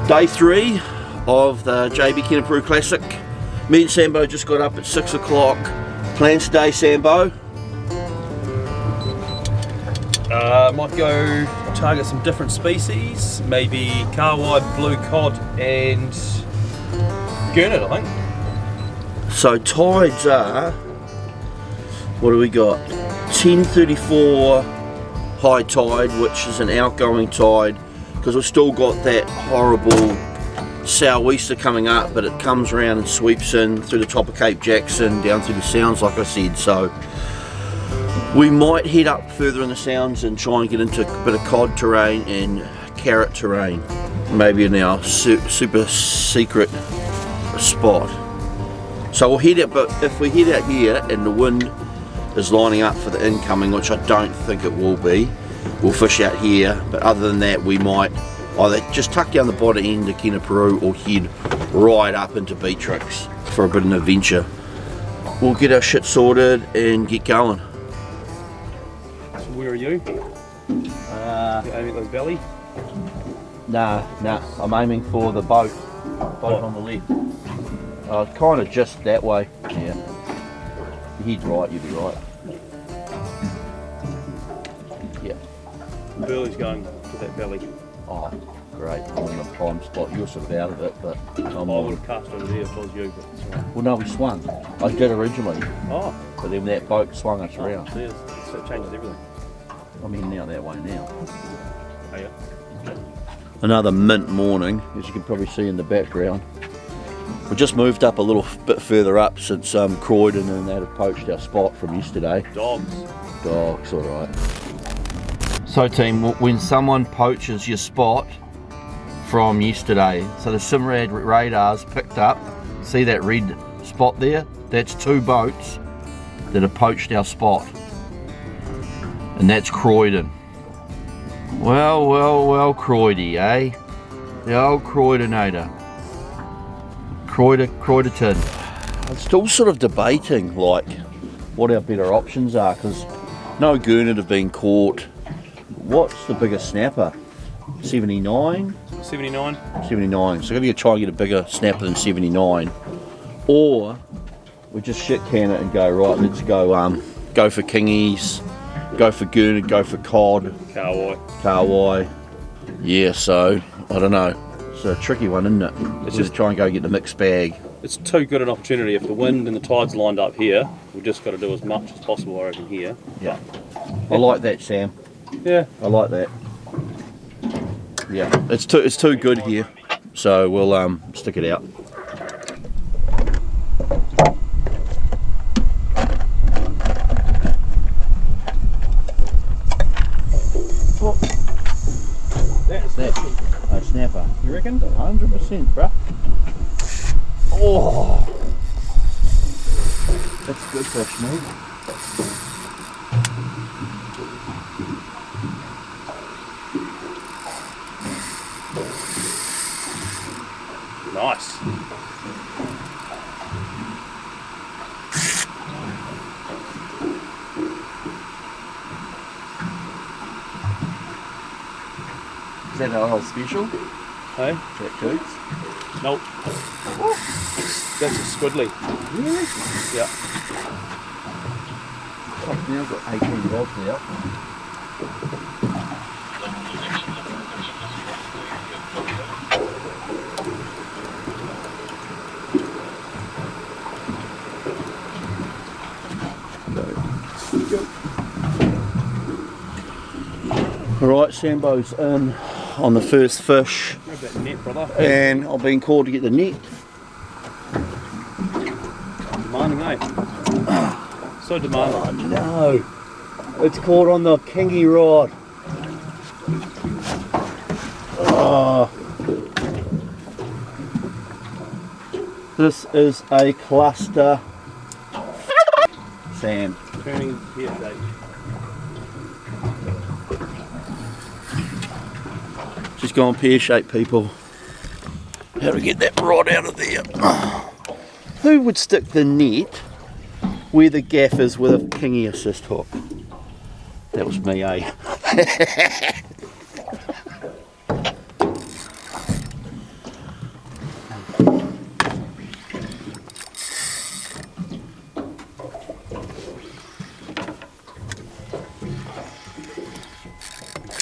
Day 3 of the JB Kenepuru Classic. Me and Sambo just got up at 6 o'clock. Plans today, Sambo? Might go target some different species, maybe kahawai, blue cod and gurnard, I think. So tides are, what do we got? 10:34 high tide, which is an outgoing tide, because we've still got that horrible sou'easter coming up, but it comes around and sweeps in through the top of Cape Jackson, down through the Sounds like I said, so we might head up further in the Sounds and try and get into a bit of cod terrain and carrot terrain, maybe in our super secret spot. So we'll head out, but if we head out here and the wind is lining up for the incoming, which I don't think it will be, we'll fish out here, but other than that we might either just tuck down the bottom end of Kenepuru or head right up into Beatrix for a bit of an adventure. We'll get our shit sorted and get going. So where are you? You're aiming at the valley? Nah, I'm aiming for the boat on the left. Kind of just that way, yeah. You head right, you'll be right. Yeah. Burley's going to that valley. Oh, great. I'm in the prime spot. You're sort of out of it, but I would have cast over there if I was you, but it's all right. Well, no, we swung. I did originally. Oh. But then that boat swung us around. So it changes everything. I'm heading out that way now. Oh, yeah. Another mint morning, as you can probably see in the background. We just moved up a little bit further up since Croydon and that had poached our spot from yesterday. Dogs, alright. So team, when someone poaches your spot from yesterday, so the SIMRAD radars picked up, see that red spot there? That's 2 boats that have poached our spot. And that's Croydon. Well, Croydie, eh? The old Croydonator. Croyderton. I'm still sort of debating like what our better options are, because no gurnard have been caught. What's the biggest snapper? 79? 79. 79. So I'm going to try and get a bigger snapper than 79. Or we just shit can it and go, right, let's go for kingies, go for gurnard, go for cod. Kahawai. Yeah, so, I don't know. It's a tricky one, isn't it? It's just try and go get the mixed bag. It's too good an opportunity. If the wind and the tide's lined up here, we've just got to do as much as possible, I reckon, here. Yeah. I like that, Sam. Yeah. I like that. Yeah. It's too good here. So we'll stick it out. Oh. That's a snapper. You reckon? 100%, bruh. Oh, that's good fish, mate. Nice. Is that our whole special? Hey? Is that Coots? Nope. That's a squiddly. Really? Yeah. Fuck, now I've got 18 rods now. Alright, Sambo's in on the first fish. Grab that net, brother. And I've been called to get the net. Demanding, eh? So demanding. Oh, no. It's caught on the kingy rod. Oh. This is a cluster. Sam. Turning here, Dave. She's gone pear-shaped, people. How to get that rod out of there? Who would stick the net where the gaff is with a kingy assist hook? That was me, eh?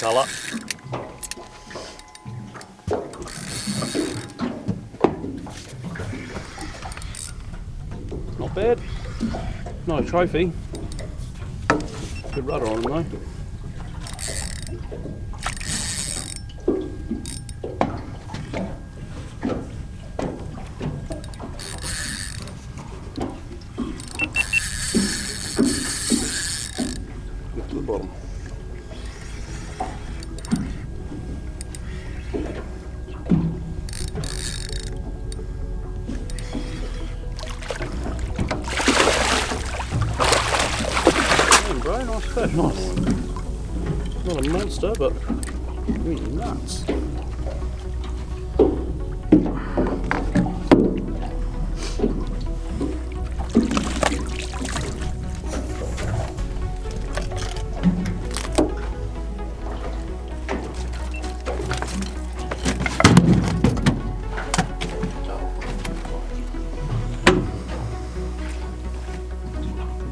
colour. Not bad. Not a trophy. Good rudder on him though. Get to the bottom. Bro, nice fish. Nice. Not a monster, but really nuts.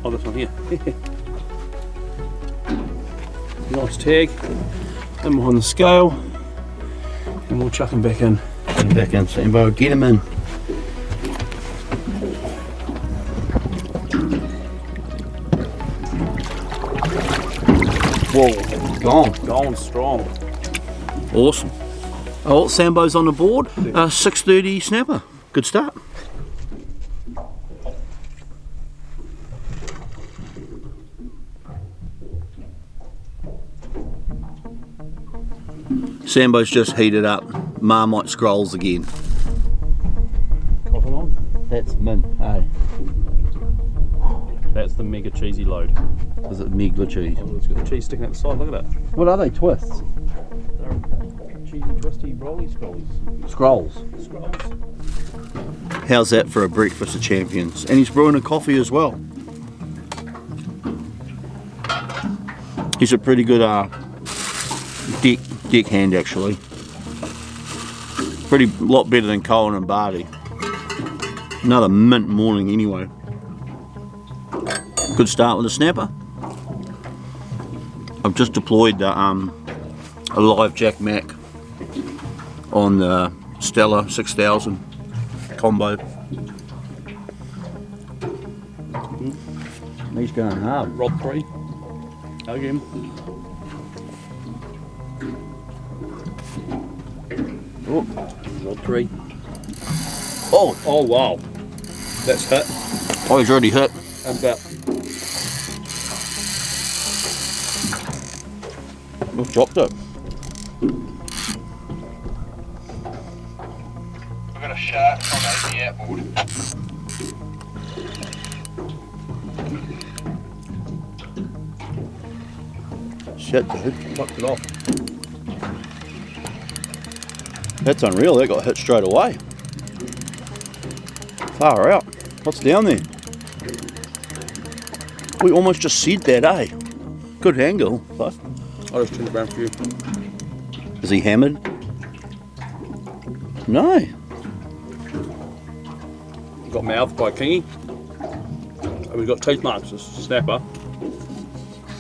Oh, this one here. Nice tag. Then behind the scale, and we'll chuck him back in. Get him back in, Sambo. Get him in. Whoa, gone. Going strong. Awesome. Oh, Sambo's on the board. 6:30 snapper. Good start. Sambo's just heated up Marmite scrolls again. Cotton on. That's mint, hey? That's the mega cheesy load. Is it Megla cheese? Oh, it's got the cheese sticking out the side, look at it. What are they, twists? They're cheesy, twisty, rolly scrollies. Scrolls. Scrolls. How's that for a breakfast of champions? And he's brewing a coffee as well. He's a pretty good deck hand actually. Pretty lot better than Colin and Barty. Another mint morning anyway. Good start with the snapper. I've just deployed a live Jack Mac on the Stella 6000 combo. He's going hard. Rod 3. Again. Oh, Rod 3. oh, Wow. That's hit. Oh, he's already hit. That's about. We've dropped it. We've got a shark on the outboard. Shit, dude. Fucked it off. That's unreal. That got hit straight away. Far out. What's down there? We almost just said that, eh? Good angle. But I'll just turn it around for you. is he hammered? No. Got mouthed by Kingy. And we've got teeth marks, a snapper.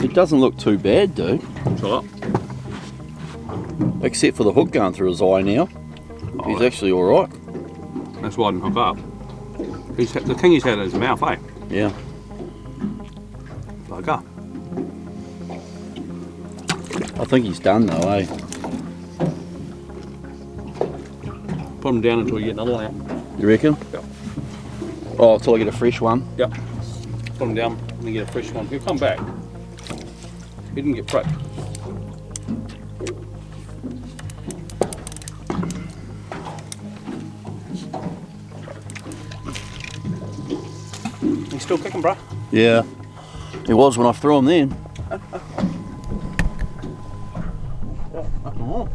It doesn't look too bad, dude. Shut up. Except for the hook going through his eye now. He's actually alright. That's why I didn't hook up. The Kingy's had it in his mouth, eh? Yeah. Bugger. I think he's done though, eh? Put him down until you get another one out. You reckon? Yep. Oh, until I get a fresh one. Yep. Put him down and you get a fresh one. He'll come back. He didn't get pricked. He's still kicking, bruh. Yeah. He was when I threw him then. Oh.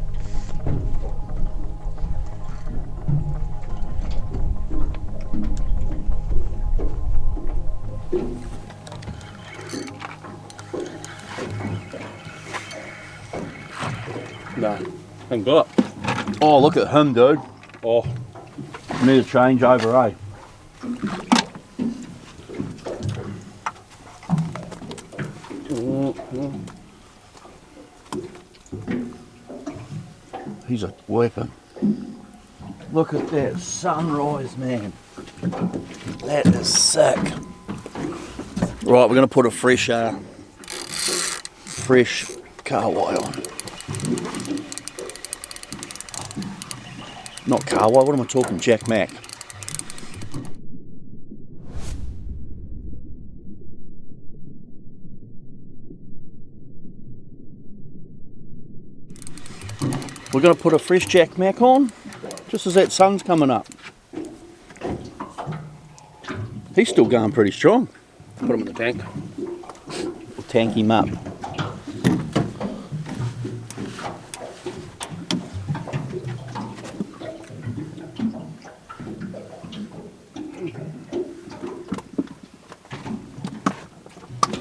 No, ain't got it. Oh, look at him, dude. Oh, Need a change over, eh? he's a weapon. Look at that sunrise, man. That is sick. Right, we're going to put a fresh carway on. Not carway, what am I talking? Jack Mac. We're going to put a fresh Jack Mac on, just as that sun's coming up. He's still going pretty strong. Put him in the tank. We'll tank him up.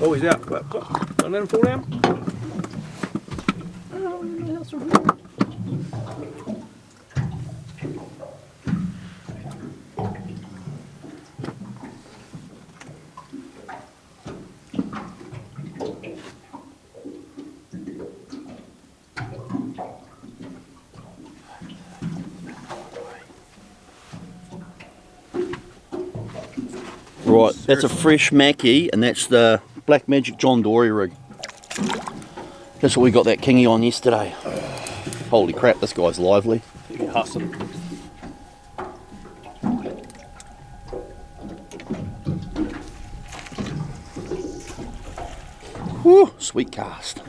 Oh, he's out. Don't let him fall down. Right, that's a fresh Mackie, and that's the Black Magic John Dory rig. That's what we got that kingy on yesterday. Holy crap, this guy's lively. You're hustling. Whew, sweet cast.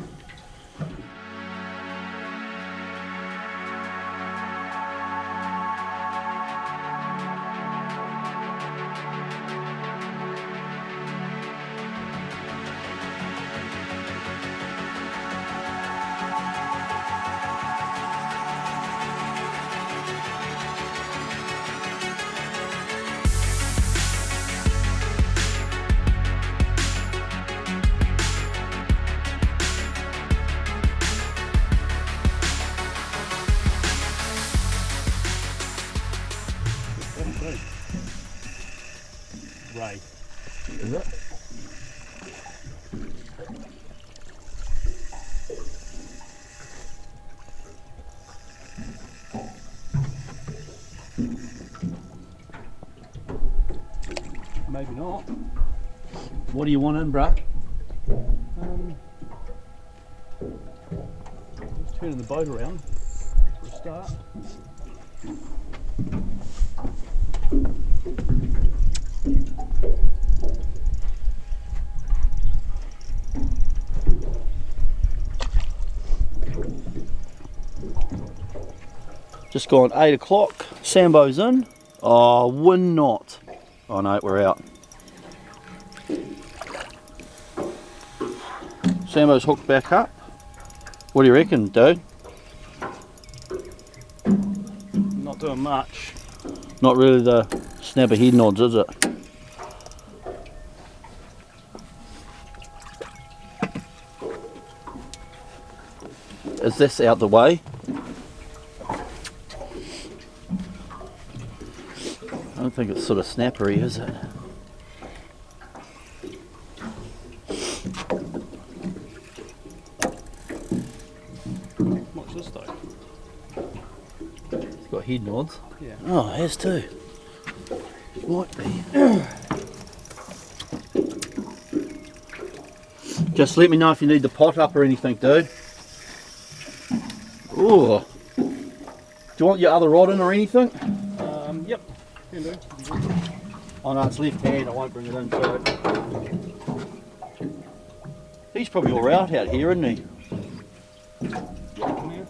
Ray. Is it? Maybe not. What do you want in, bruh? Just turning the boat around for a start. Just gone 8 o'clock, Sambo's in. Oh, wind not. Oh no, we're out. Sambo's hooked back up. What do you reckon, dude? Not doing much. Not really the snapper head nods, is it? Is this out the way? I don't think it's sort of snappery, is it? Watch this though. It's got head nods. Yeah. Oh, it has too. Might be. Just let me know if you need the pot up or anything, dude. Ooh. Do you want your other rod in or anything? Yep. Can do. Oh no, it's left hand, I won't bring it in, so. He's probably all right out here, isn't he? Come here.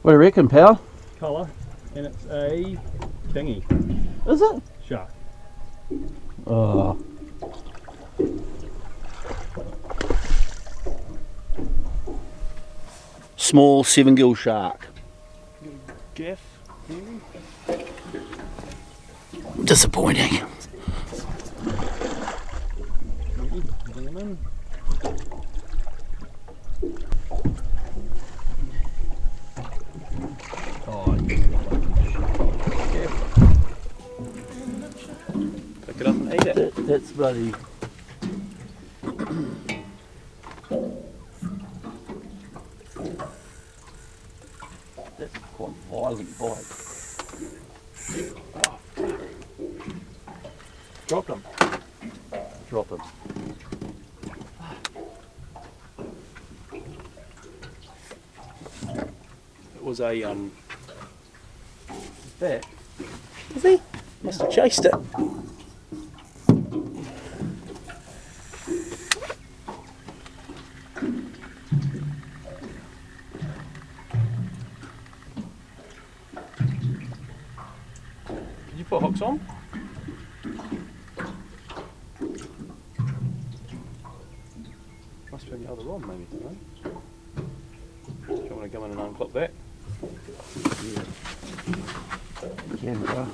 What do you reckon, pal? Colour, and it's a thingy. Is it? Shark. Oh. Small 7-gill shark. Gaff, maybe? Disappointing. Come in. Oh, Pick it up and eat it. that's bloody. That's quite a violent bite. Oh, Drop them. drop him. It was a There. Is he? Must have chased it. Did you put hooks on? Must be on the other rod maybe, don't know. Do you want to come in and unclip that? Can, bro.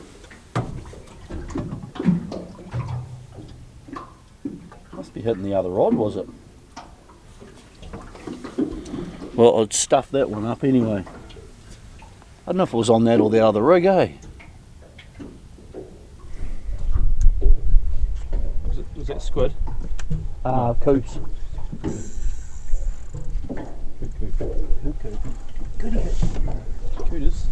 Must be hitting the other rod, was it? Well, I'd stuff that one up anyway. I don't know if it was on that or the other rig, eh? Was it squid? Coops. Good hit. Cooters.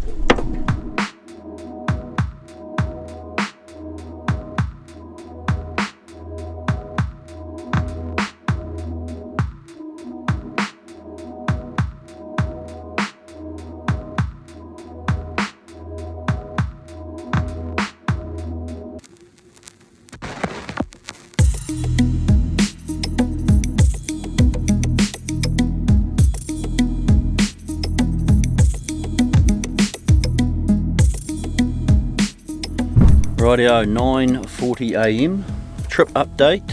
Rightio, 9:40 AM, trip update,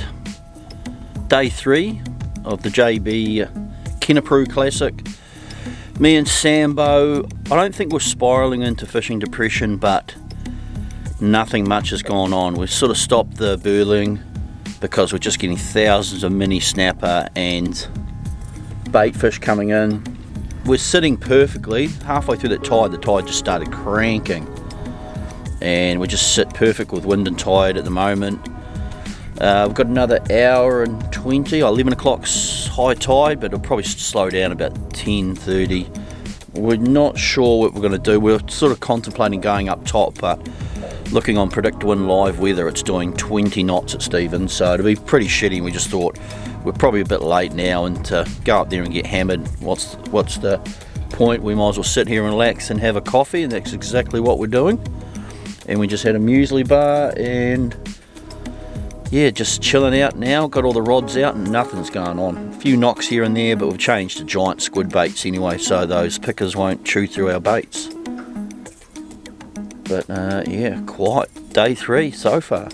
day 3 of the JB Kenepuru Classic. Me and Sambo, I don't think we're spiralling into fishing depression, but nothing much has gone on. We've sort of stopped the burling because we're just getting thousands of mini snapper and bait fish coming in. We're sitting perfectly. Halfway through that tide, the tide just started cranking. And we just sit perfect with wind and tide at the moment. We've got another hour and 20, 11 o'clock's high tide, but it'll probably slow down about 10:30. We're not sure what we're going to do. We're sort of contemplating going up top, but looking on PredictWind live weather, it's doing 20 knots at Stevens, so it'll be pretty shitty. We just thought we're probably a bit late now, and to go up there and get hammered, what's the point? We might as well sit here and relax and have a coffee, and that's exactly what we're doing. And we just had a muesli bar and yeah, just chilling out now. Got all the rods out and nothing's going on. A few knocks here and there, but we've changed to giant squid baits anyway, so those pickers won't chew through our baits. But yeah, quite day 3 so far.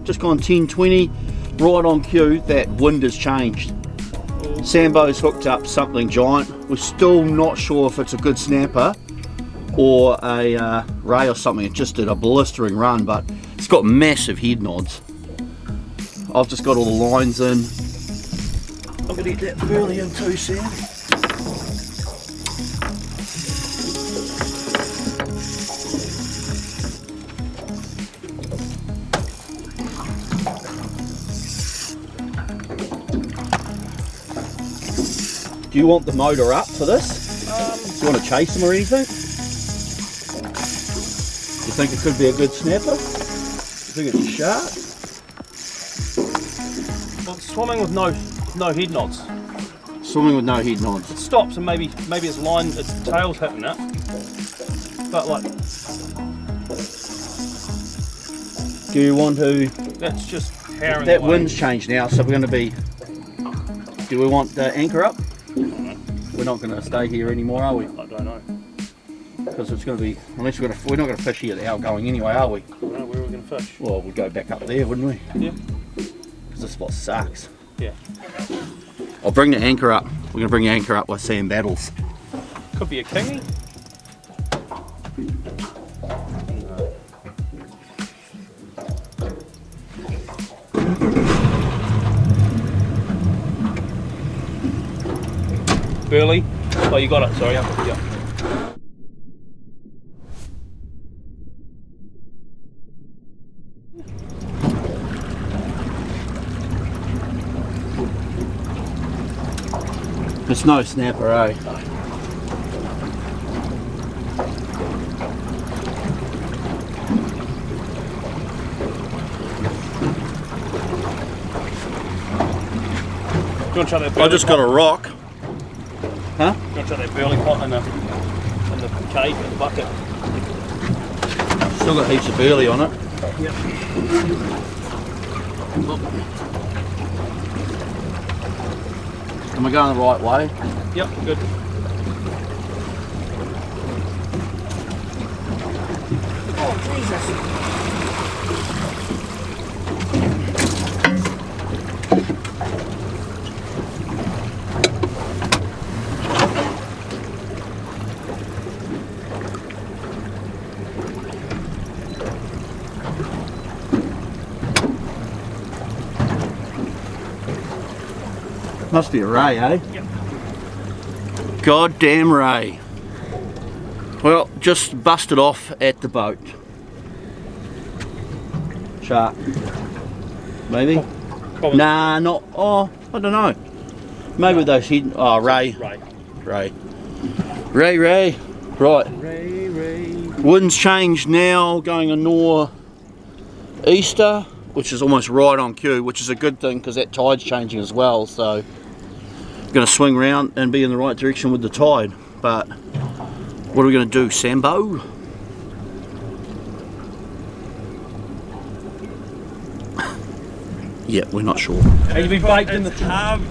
Just gone 10:20, right on cue. That wind has changed. Sambo's hooked up something giant. We're still not sure if it's a good snapper or a ray or something. It just did a blistering run, but it's got massive head nods. I've just got all the lines in. I'm gonna get that burley in too, Sam. Do you want the motor up for this? Do you want to chase them or anything? You think it could be a good snapper? You think it's a shark? Well, it's swimming with no head nods. Swimming with no head nods. It stops and maybe its line, its tail's hitting it. But like, Do you want to? that's just powering That away. wind's changed now, so we're going to be. Do we want the anchor up? We're not going to stay here anymore, are we? I don't know. Because it's going to be, unless we're not going to fish here at the outgoing anyway, are we? Where are we going to fish? Well, we'd go back up there, wouldn't we? Yeah. Because this spot sucks. Yeah. I'll bring the anchor up. We're going to bring the anchor up with Sam Battles. Could be a kingy. Burley. Oh, you got it. Sorry. Yeah. It's no snapper, eh? Do you want to try that burley I just got a rock. Huh? Do you want to try that burley pot in the cave in the bucket? Still got heaps of burley on it. Yep. Am I going the right way? Yep, good. Oh, Jesus. Must be a ray, eh? Yep. Goddamn ray. Well, just busted off at the boat. Shark. Maybe? Probably. Nah, not. Oh, I don't know. Maybe those hidden. Oh, ray. Ray. Ray. Right. Ray. Wind's changed now, going a north-easter, which is almost right on cue, which is a good thing because that tide's changing as well. So, going to swing around and be in the right direction with the tide. But what are we going to do, Sambo? Yeah, we're not sure. Have you been baked in the half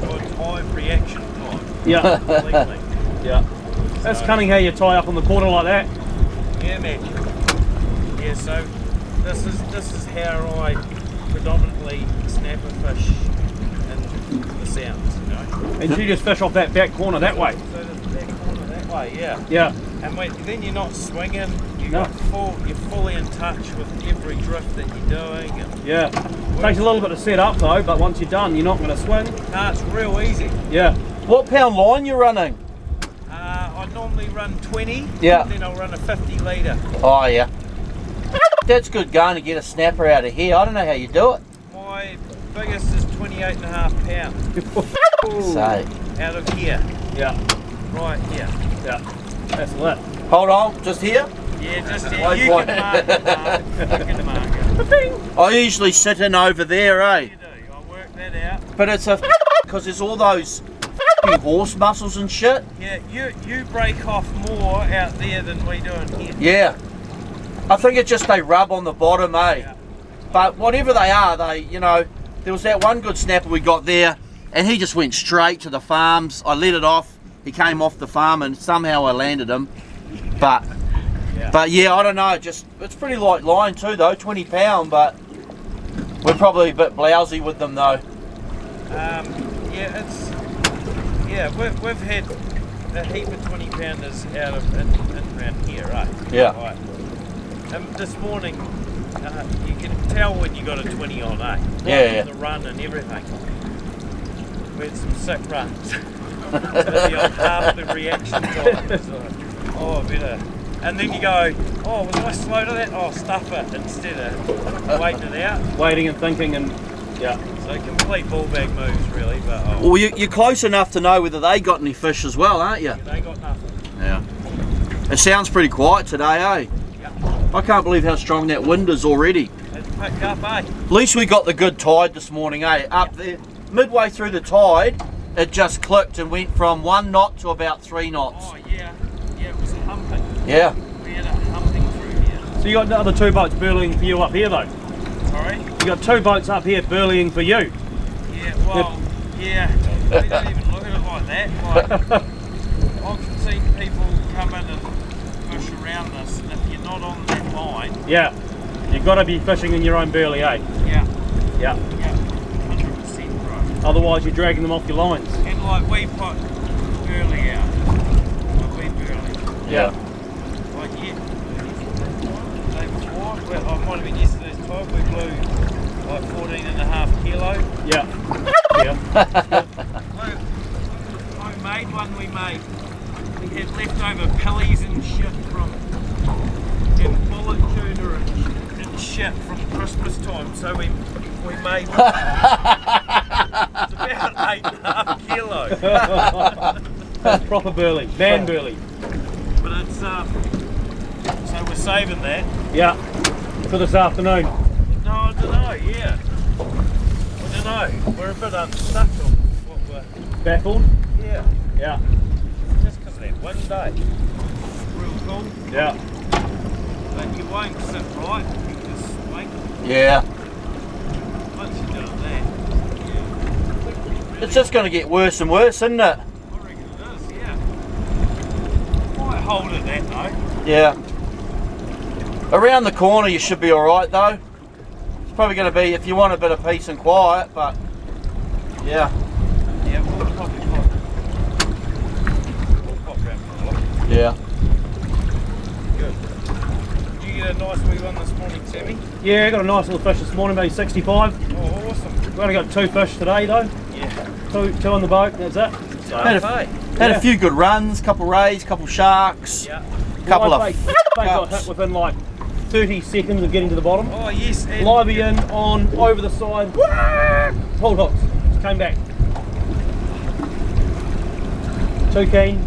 or time reaction time. Yeah. Completely. Yeah. That's cunning how you tie up on the quarter like that. Yeah, man. Yeah, so this is how I predominantly snap a fish in the sounds, you know. And you just fish off that back corner that way. So that corner that way, yeah. Yeah. And then you're not swinging. No. You're fully in touch with every drift that you're doing. And Yeah. Takes a little bit to set up though, but once you're done, you're not going to swing. no, it's real easy. Yeah. What pound line you running? I normally run 20. Yeah. Then I'll run a 50 litre. Oh yeah. That's good going to get a snapper out of here. I don't know how you do it. My biggest is 28.5 pounds Say. out of here, Yeah. right here. Yeah. That's lit. Hold on, just here. Yeah, just Wait, here. You wait. can mark it, Mark. You can mark it. I usually sit in over there, eh? You do. I'll work that out. But it's a because there's all those horse muscles and shit. Yeah, you break off more out there than we do in here. Yeah. I think it's just they rub on the bottom, eh? Yeah. But whatever they are, there was that one good snapper we got there, and he just went straight to the farms. I let it off. He came off the farm, and somehow I landed him. But yeah, I don't know. Just it's pretty light line too, though, 20 pound. But we're probably a bit blousy with them, though. We've had a heap of 20 pounders out of in around here, right? Yeah. Right. This morning, you can tell when you got a 20 on, eh? Yeah. The run and everything. We had some sick runs. The old half the reaction time. So, oh, better. And then you go, oh, was I slow to that? Oh, stuff it instead of waiting it out. Waiting and thinking and yeah. So complete ball bag moves, really. But Well, you're close enough to know whether they got any fish as well, aren't you? they got nothing. Yeah. It sounds pretty quiet today, eh? Yeah. I can't believe how strong that wind is already. It's picked up, eh? At least we got the good tide this morning, eh? Up there, midway through the tide, it just clicked and went from 1 knot to about 3 knots. Oh, yeah. Yeah, it was humping. Yeah. We had it humping through here. So you got the other 2 boats burleying for you up here though? Sorry? You got 2 boats up here burleying for you. Yeah, well, yeah. We don't even look at it like that. Like, I've seen people come in and fish around this, and if you're not on that line, Yeah. You've got to be fishing in your own burley, eh? yeah, Yeah. 100% right. Otherwise you're dragging them off your lines. And like we put burley out, like we burley. Yeah. Like day before, well, I might have been yesterday's time, we blew like 14.5 kilo. Yeah. Yeah. Homemade one we made. We had leftover pillies and shit from, and bullet tuna and shit from Christmas time, so we made one. It's about 8.5 kilo. That's proper burley. Man burley. But it's so we're saving that. Yeah. For this afternoon. No, I don't know, yeah. I don't know. We're a bit unstuck on what we're. Baffled? Yeah. Yeah. Just because of that one day. Real cool. Yeah. But you won't sit right, you just swing. Yeah. Once you're doing that, yeah. It's just going to get worse and worse, isn't it? I reckon it is, yeah. Might hold it that though. Yeah. Around the corner you should be alright though. It's probably going to be if you want a bit of peace and quiet, but yeah. Yeah, we'll probably pop round for a look. Yeah. Good. Did you get a nice wee one this morning, Sammy? Yeah, got a nice little fish this morning, maybe 65. Oh, awesome. We've only got 2 fish today though. Yeah. Two on the boat, that's it. So, Had Yeah. a few good runs, couple rays, couple sharks, yeah. couple Well, of they got hit cups. within like 30 seconds of getting to the bottom. Oh, yes. And Livey in, on, over the side. Pulled hooks. Just came back. Too keen.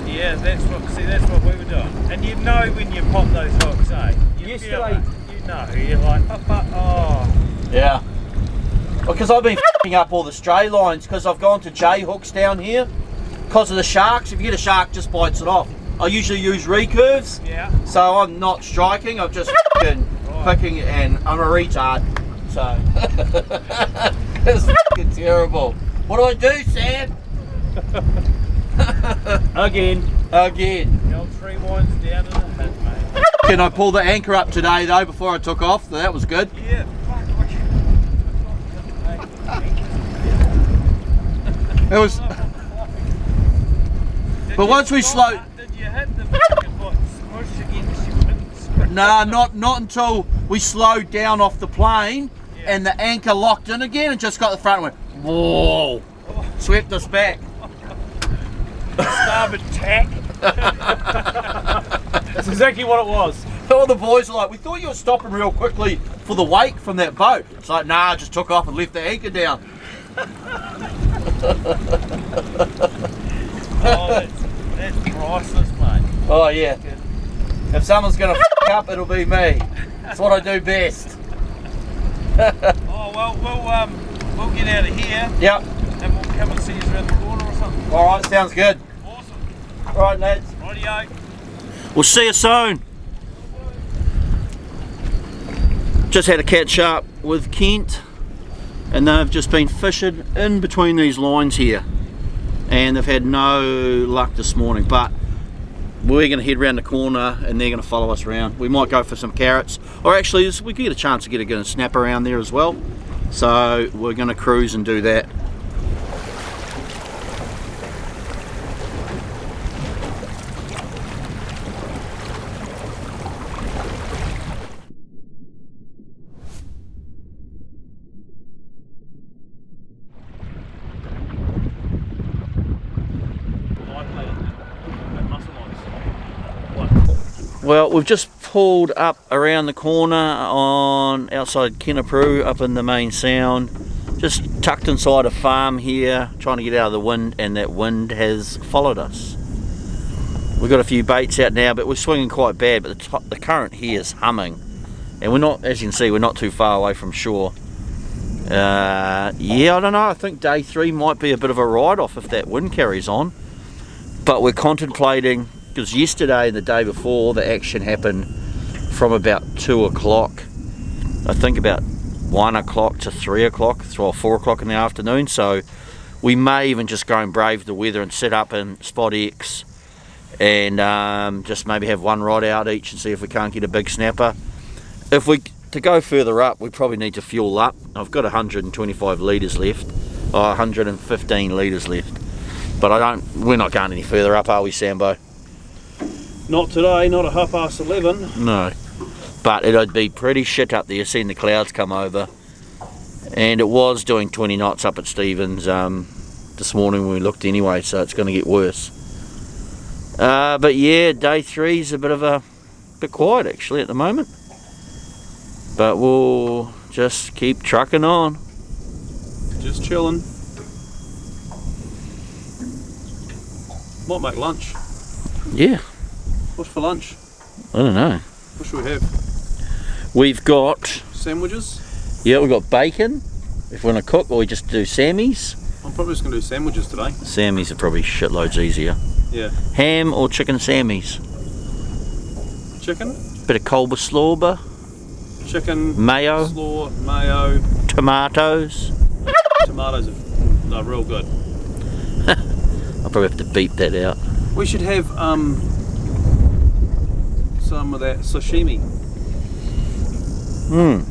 yeah, that's what we were doing. And you know when you pop those hooks, eh? You Yesterday- feel it. You know, you're like, oh. Yeah. Because I've been f***ing up all the stray lines because I've gone to J hooks down here because of the sharks. If you get a shark, just bites it off. I usually use recurves, Yeah. so I'm not striking. I'm just f***ing picking, and I'm a retard. So it's f***ing terrible. What do I do, Sam? Again. Again. The old 3 winds down in the hit, mate. Can I pull the anchor up today though before I took off? So that was good. Yeah. It was. But once we slow. Did you hit the fucking what? Smush against your windscreen? Nah, not until we slowed down off the plane and the anchor locked in again and just got the front and went, whoa, swept us back. Starboard tack. That's exactly what it was. All the boys are like, we thought you were stopping real quickly for the wake from that boat. It's like, nah, I just took off and left the anchor down. Oh, that's priceless, mate. Oh yeah. If someone's gonna f up, it'll be me. That's what I do best. Oh well, we'll get out of here Yep. and we'll come and see you around the corner or something. All right, sounds good. Awesome. All right, lads. Rightio. We'll see you soon. Just had a catch up with Kent, and they've just been fishing in between these lines here, and they've had no luck this morning, but we're going to head around the corner and they're going to follow us around. We might go for some carrots, or actually we could get a chance to get a snap around there as well, so we're going to cruise and do that. Well, we've just pulled up around the corner on outside Kenepuru, up in the main sound, just tucked inside a farm here, trying to get out of the wind, and that wind has followed us. We've got a few baits out now, but we're swinging quite bad, but the current here is humming, and we're not, as you can see, we're not too far away from shore. Yeah, I don't know, I think day 3 might be a bit of a write-off if that wind carries on, but we're contemplating, because yesterday and the day before the action happened from about 2 o'clock, I think about 1 o'clock to 3 o'clock, or 4 o'clock in the afternoon, so We may even just go and brave the weather and set up in spot X and just maybe have one rod out each and see if we can't get a big snapper. If we to go further up, we probably need to fuel up. I've got 125 litres left, or 115 litres left, but we're not going any further up, are we, Sambo? Not today, not at 11:30. No, but it'd be pretty shit up there, seeing the clouds come over. And it was doing 20 knots up at Stevens this morning when we looked anyway, so it's going to get worse. But yeah, day 3's a bit quiet actually at the moment. But we'll just keep trucking on. Just chilling. Might make lunch. Yeah. What's for lunch? I don't know. What should we have? We've got... Sandwiches? Yeah, we've got bacon, if we want to cook, or we just do Sammy's. I'm probably just going to do sandwiches today. Sammy's are probably shitloads easier. Yeah. Ham or chicken Sammy's? Chicken? Bit of Culber slauber. Chicken. Mayo. Slaw, mayo. Tomatoes. Tomatoes are real good. I'll probably have to beep that out. We should have some of that sashimi.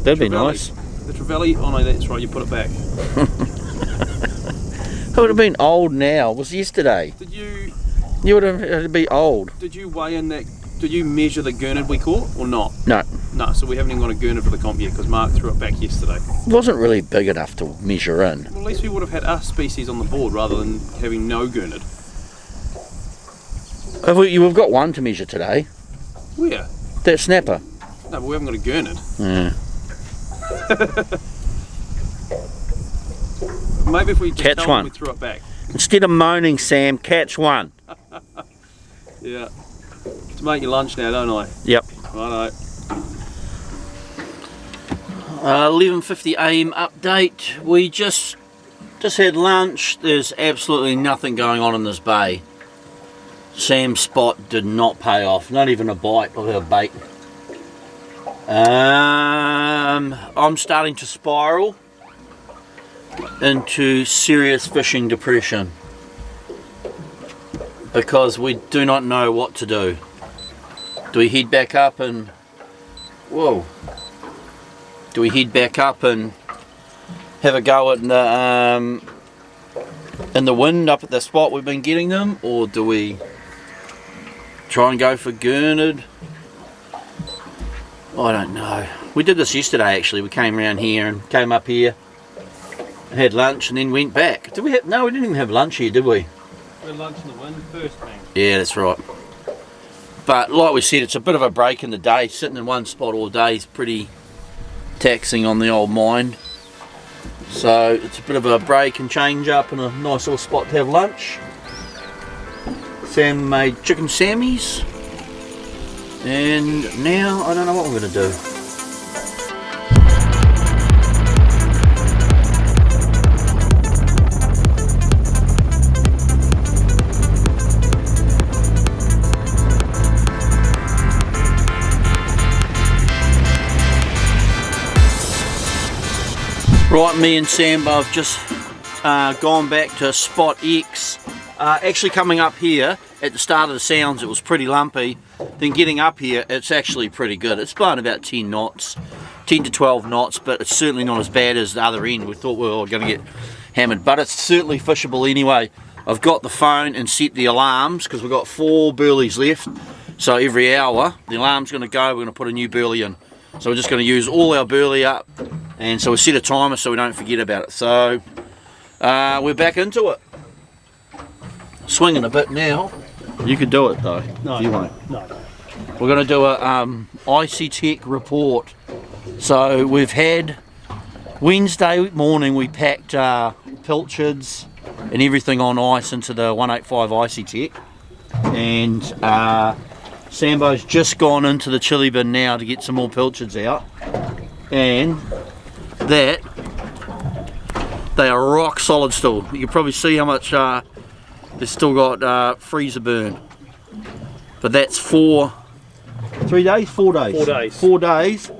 That'd be nice. The trevally, oh no, that's right, you put it back. It would have been old now. It was yesterday. Did you... You would have had to be old. Did you weigh in that... Did you measure the gurnard we caught or not? No. No, so we haven't even got a gurnard for the comp yet because Mark threw it back yesterday. It wasn't really big enough to measure in. Well, at least we would have had our species on the board rather than having no gurnard. We've got one to measure today. Where? That snapper. No, but we haven't got a gurnard. Yeah. Maybe if we just Catch told one. them we threw it back. Instead of moaning, Sam, catch one. Yeah. To make your lunch now, don't I? Yep. Righto. 11:50 AM update. We just had lunch. There's absolutely nothing going on in this bay. Sam's spot did not pay off. Not even a bite of our bait. I'm starting to spiral into serious fishing depression because we do not know what to do. Do we head back up and do we head back up and have a go at in the wind up at the spot we've been getting them, or do we try and go for gurnard? I don't know. We did this yesterday actually. We came around here and came up here and had lunch and then went back. Did we have... No, we didn't even have lunch here, did we? We had lunch in the wind first, man. Yeah, that's right. But like we said, it's a bit of a break in the day. Sitting in one spot all day is pretty taxing on the old mind. So it's a bit of a break and change up and a nice little spot to have lunch. Sam made chicken Sammy's. And now I don't know what we're going to do. Right, me and Sam have just gone back to spot X. Actually coming up here at the start of the sounds it was pretty lumpy. Then getting up here it's actually pretty good. It's blown about 10 knots, 10 to 12 knots, but it's certainly not as bad as the other end. We thought we were going to get hammered, but it's certainly fishable anyway. I've got the phone and set the alarms because we've got 4 burleys left. So every hour the alarm's going to go, we're going to put a new burley in. So we're just going to use all our burley up, and so we set a timer so we don't forget about it. So we're back into it. Swinging a bit now. You could do it though, No, if you want. no. We're going to do a IC Tech report. So we've had Wednesday morning we packed pilchards and everything on ice into the 185 IC Tech, and Sambo's just gone into the chili bin now to get some more pilchards out, and that they are rock solid still. You can probably see how much they've still got freezer burn, but that's 4 days, 4 days. 4 days. 4 days,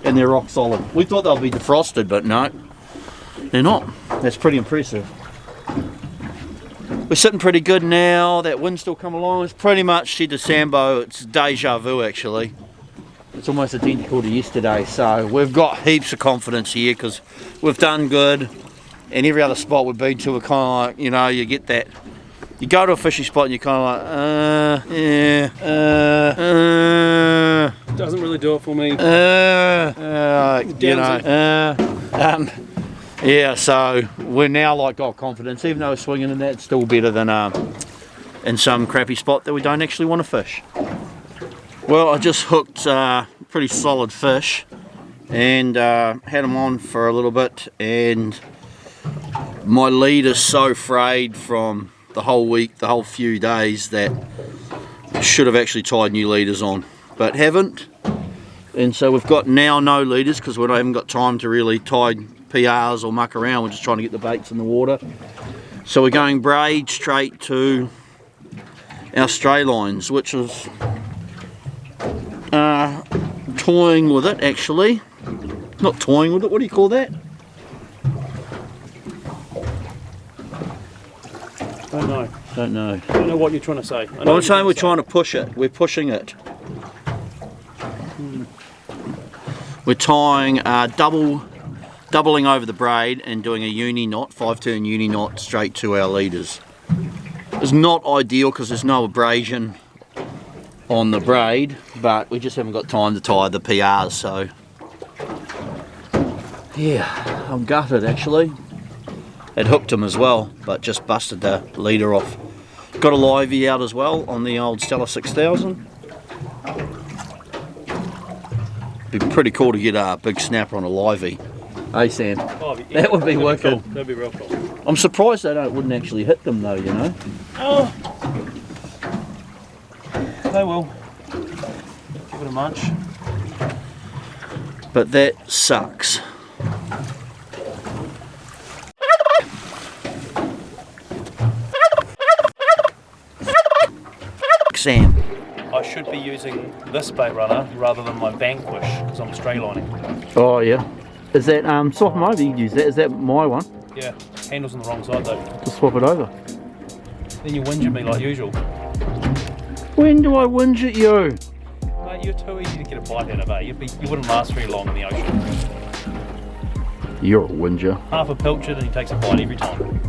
and they're rock solid. We thought they'll be defrosted, but no, they're not. That's pretty impressive. We're sitting pretty good now. That wind's still coming along. It's pretty much, said to Sambo, it's deja vu actually. It's almost identical to yesterday. So we've got heaps of confidence here because we've done good. And every other spot we've been to, we're kind of like, you know, you get that. You go to a fishing spot and you're kind of like, Doesn't really do it for me. you know, yeah, so we're now like got confidence, even though we're swinging in that, it's still better than in some crappy spot that we don't actually want to fish. Well, I just hooked pretty solid fish and had them on for a little bit, and my lead is so frayed from the whole week, the whole few days, that I should have actually tied new leaders on, but haven't. And so we've got now no leaders because we haven't got time to really tie PRs or muck around. We're just trying to get the baits in the water. So we're going braid straight to our stray lines, which is toying with it actually. Not toying with it, what do you call that? Don't know. Don't know. I don't know what you're trying to say. I'm saying we're trying to push it. We're pushing it. We're tying doubling over the braid and doing a uni knot, 5-turn uni knot straight to our leaders. It's not ideal because there's no abrasion on the braid, but we just haven't got time to tie the PRs, so yeah, I'm gutted actually. It hooked him as well, but just busted the leader off. Got a livey out as well on the old Stella 6000. Be pretty cool to get a big snapper on a livey. Hey Sam, that would be wicked. That'd be real cool. I'm surprised they wouldn't actually hit them though, you know. Oh, they will. Give it a munch. But that sucks. Sam. I should be using this bait runner rather than my Vanquish because I'm stray lining. Oh yeah. Is that swap them over? You can use that. Is that my one? Yeah, handle's on the wrong side though. Just swap it over. Then you whinge at me like usual. When do I whinge at you? Mate, you're too easy to get a bite out of, eh? You wouldn't last very long in the ocean. You're a whinger. Half a pilchard and he takes a bite every time.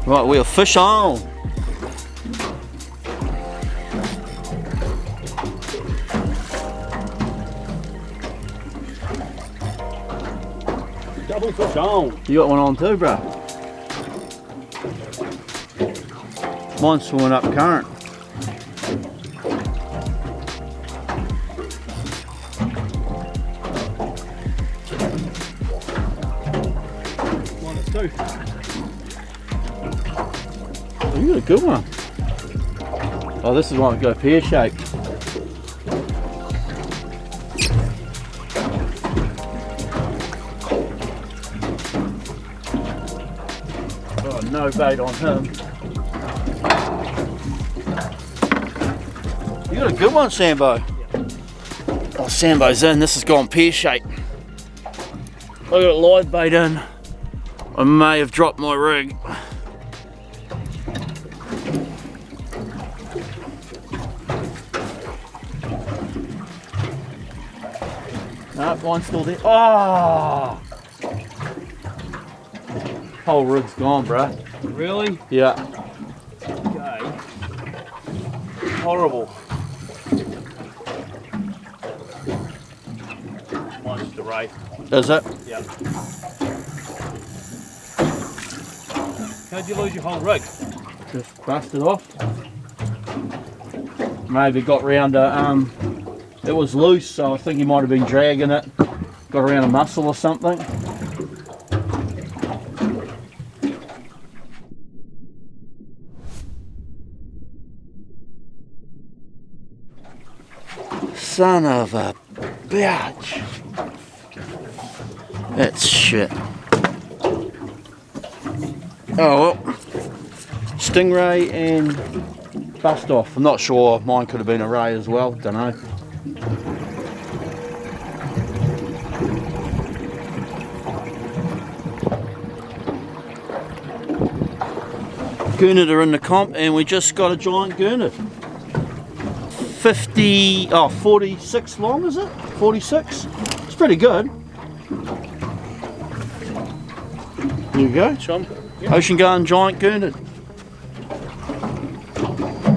Right, we are fish on. Double fish on. You got one on too, bro. Mine's swimming up current. One, it's two. Oh, you got a good one. Oh, this is one that go pear-shaped. Oh, no bait on him. You got a good one, Sambo. Oh, Sambo's in. This has gone pear-shaped. I got a live bait in. I may have dropped my rig. No, one's still there. Oh! Whole rig's gone, bruh. Really? Yeah. Okay. Horrible. Mine's just a ray. Is it? Yeah. How'd you lose your whole rig? Just busted off. Maybe got round a, it was loose, so I think he might have been dragging it. Got around a muscle or something. Son of a bitch. That's shit. Oh well, stingray and bust off. I'm not sure, mine could have been a ray as well, don't know. Gurnard are in the comp and we just got a giant gurnard. 46 long is it? 46? It's pretty good. There you go. Sean? Yep. Ocean Garden giant gurnard.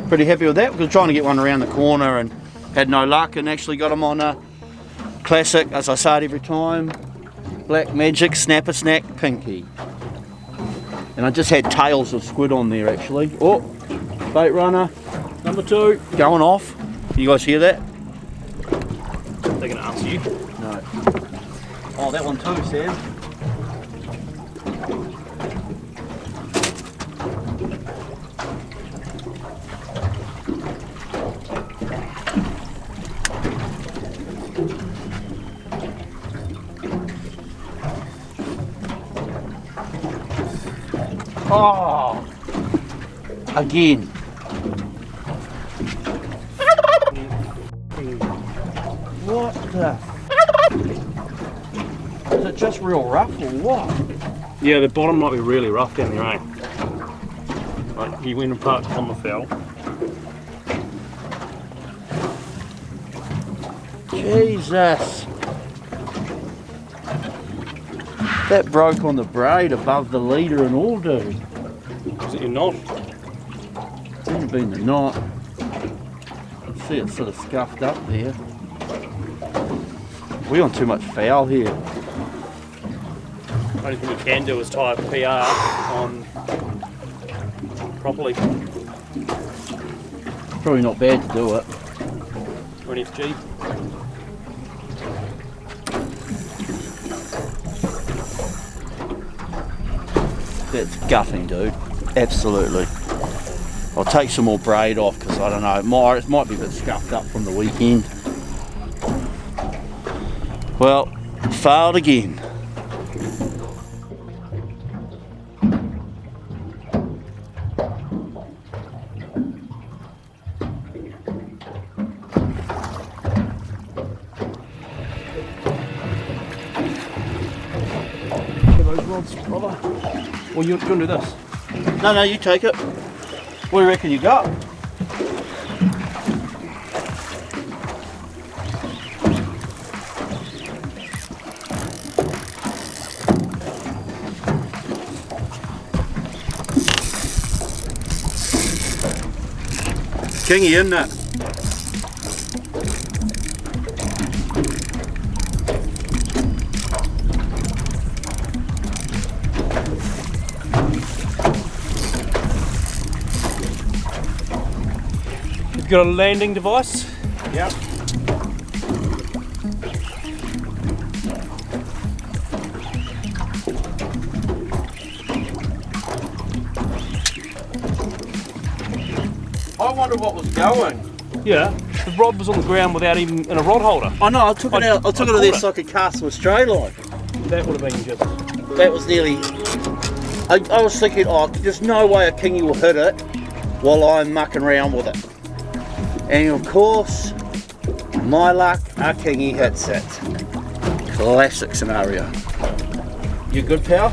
Pretty happy with that. We were trying to get one around the corner and had no luck, and actually got them on a classic, as I say it every time, Black Magic Snapper Snack Pinky. And I just had tails of squid on there actually. Oh, bait runner number 2 going off. You guys hear that? They're going to answer you. No. Oh, that one too, Sam. Oh, again. What the? Is it just real rough or what? Yeah, the bottom might be really rough down there, eh? Right, he went and parked on the foul. Jesus. That broke on the braid above the leader and all, dude. Is it your knot? Couldn't have been the knot. I see it sort of scuffed up there. We're on too much foul here. Only thing we can do is tie a PR on properly. Probably not bad to do it. Or an FG. That's gutting, dude. Absolutely. I'll take some more braid off because I don't know, it might be a bit scuffed up from the weekend. Well, failed again. Those rods, brother. Well, you can do this. No, you take it. What do you reckon you got? Kingy, isn't it? You've got a landing device? Yep. I wonder what was going. Yeah. The rod was on the ground without even in a rod holder. I know, I took it out. I took it out of there so I could cast with a straight line. That would have been just... That was nearly. I was thinking, oh, there's no way a kingy will hit it while I'm mucking around with it. And of course, my luck, a kingy hits it. Classic scenario. You good, pal?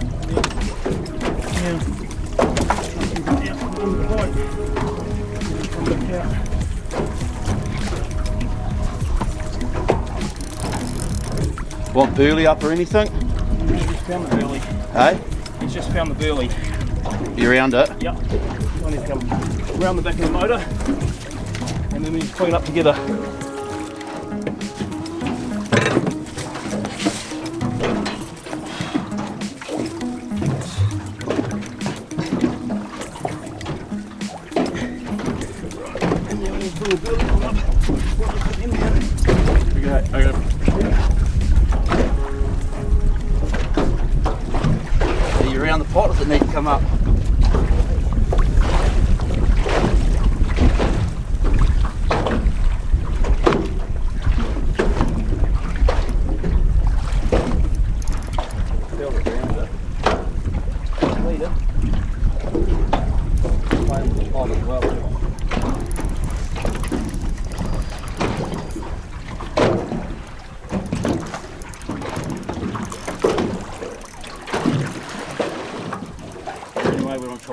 Yeah. Want burley up or anything? He's just found the burley. Hey? He's just found the burley. You around it? Yep. I need to come around the back of the motor and then we just clean up together. And then we need to bring the burley on up. Okay. Are you around the pot or does it need to come up?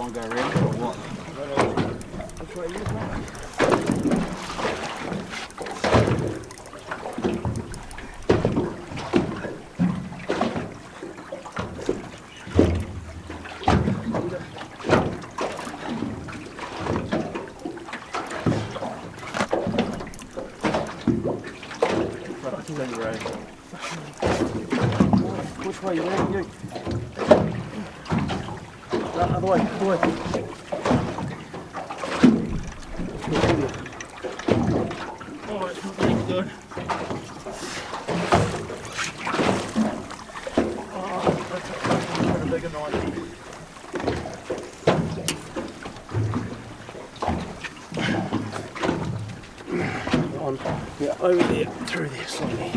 and go around it or what? Which way are you going? Which way are you going? You? No, other way, other way. Oh, it's not very good. Oh, that's a bigger knife. On, yeah, over there, through there, slightly.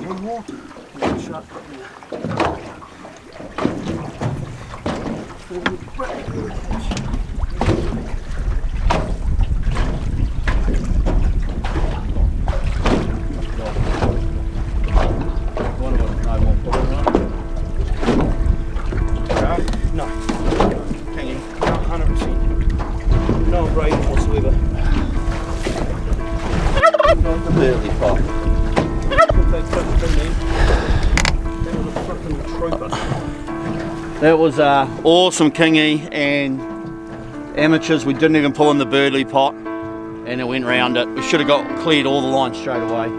One more. Shut. No. Hanging. No, 100%. No brain whatsoever. Not the burley pot. That was awesome kingy, and amateurs, we didn't even pull in the burley pot and it went round it. We should have got cleared all the lines straight away.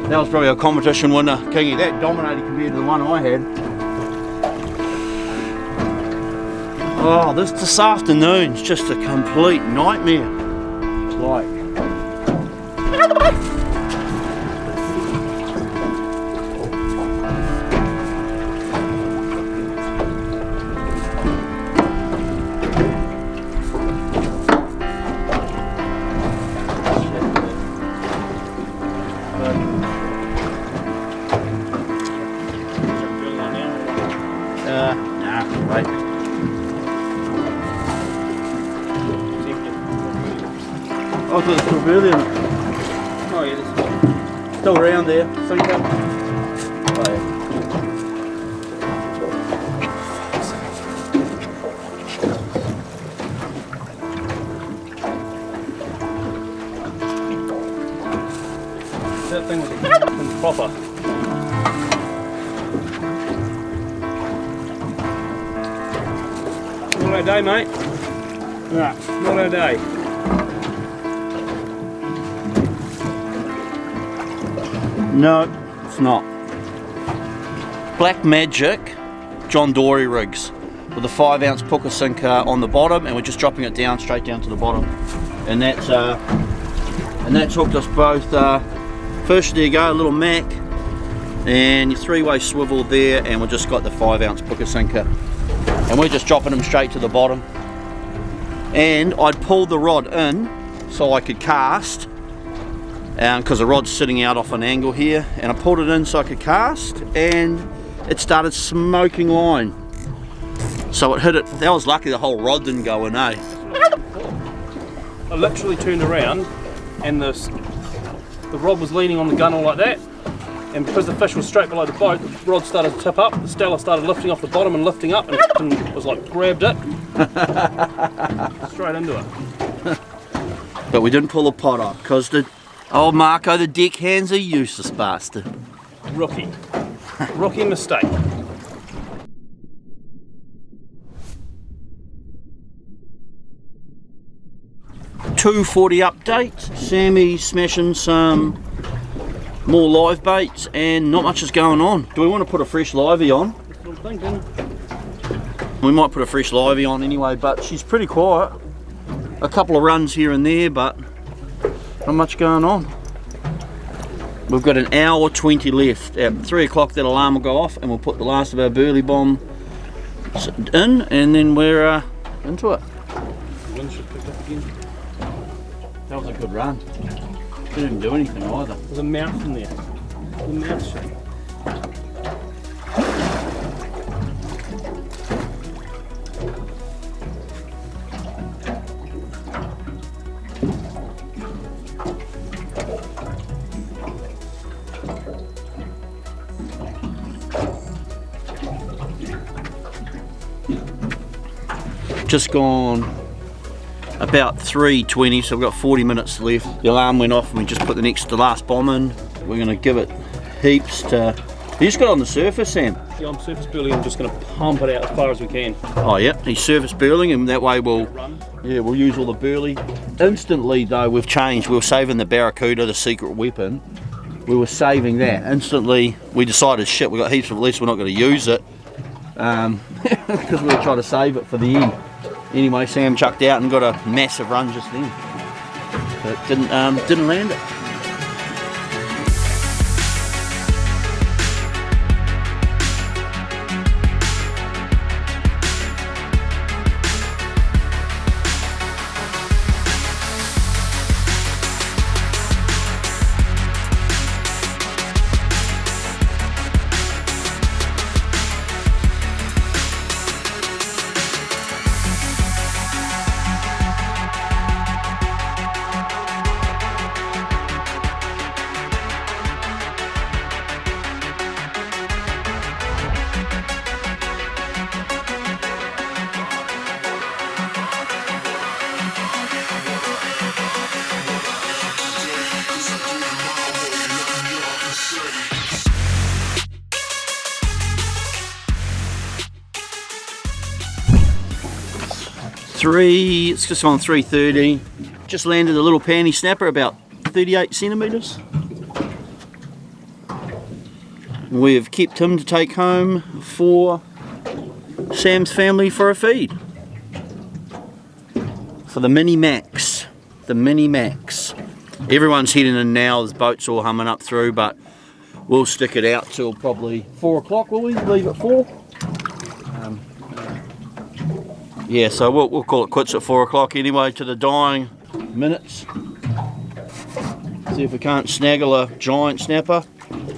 That was probably a competition winner kingy. That dominated compared to the one I had. Oh, this afternoon's just a complete nightmare. Like, nah, right. Oh, there's still burley in it. Oh yeah, this Still around there, sink up. Oh, yeah. That thing was proper. Not our day, mate. Nah, not our day. No, it's not. Black Magic John Dory rigs with a 5-ounce puka sinker on the bottom, and we're just dropping it down straight down to the bottom. And that's hooked us both. First, there you go, a little Mac, and your 3-way swivel there, and we've just got the 5-ounce puka sinker, and we're just dropping them straight to the bottom. And I'd pulled the rod in so I could cast, because the rod's sitting out off an angle here, and I pulled it in so I could cast, and it started smoking line. So it hit it. That was lucky the whole rod didn't go in, eh? I literally turned around and the rod was leaning on the gunnel like that, and because the fish was straight below the boat, the rod started to tip up, the Stella started lifting off the bottom and lifting up, and was like, grabbed it straight into it. But we didn't pull the pot off because the old Marco, the deckhand's a useless bastard. Rookie mistake. 240 update. Sammy's smashing some more live baits and not much is going on. Do we want to put a fresh livey on? That's what I'm thinking. We might put a fresh livey on anyway, but she's pretty quiet. A couple of runs here and there, but not much going on. We've got an hour 20 left. At 3 o'clock that alarm will go off and we'll put the last of our burley bomb in, and then we're into it. Wind should pick up again. That was a good run. Didn't even do anything either. There's a mouth in there. The mouth shape. Just gone about 3:20, so we've got 40 minutes left. The alarm went off and we just put the last bomb in. We're going to give it heaps to... You just got it on the surface, Sam? Yeah, I'm surface burley. I'm just going to pump it out as far as we can. Oh yeah, he's surface burling, and that way we'll use all the burley. Instantly though, we've changed. We were saving the barracuda, the secret weapon. We were saving that. Instantly, we decided, shit, we got heaps of least we're not going to use it. Because we were trying to save it for the end. Anyway, Sam chucked out and got a massive run just then. But didn't land it. It's just on 3:30. Just landed a little panty snapper, about 38 centimetres. We've kept him to take home for Sam's family for a feed. For the Mini Max. The Mini Max. Everyone's heading in now, there's boats all humming up through, but we'll stick it out till probably 4 o'clock, will we? Leave at 4? Yeah, so we'll call it quits at 4 o'clock anyway, to the dying minutes. See if we can't snaggle a giant snapper.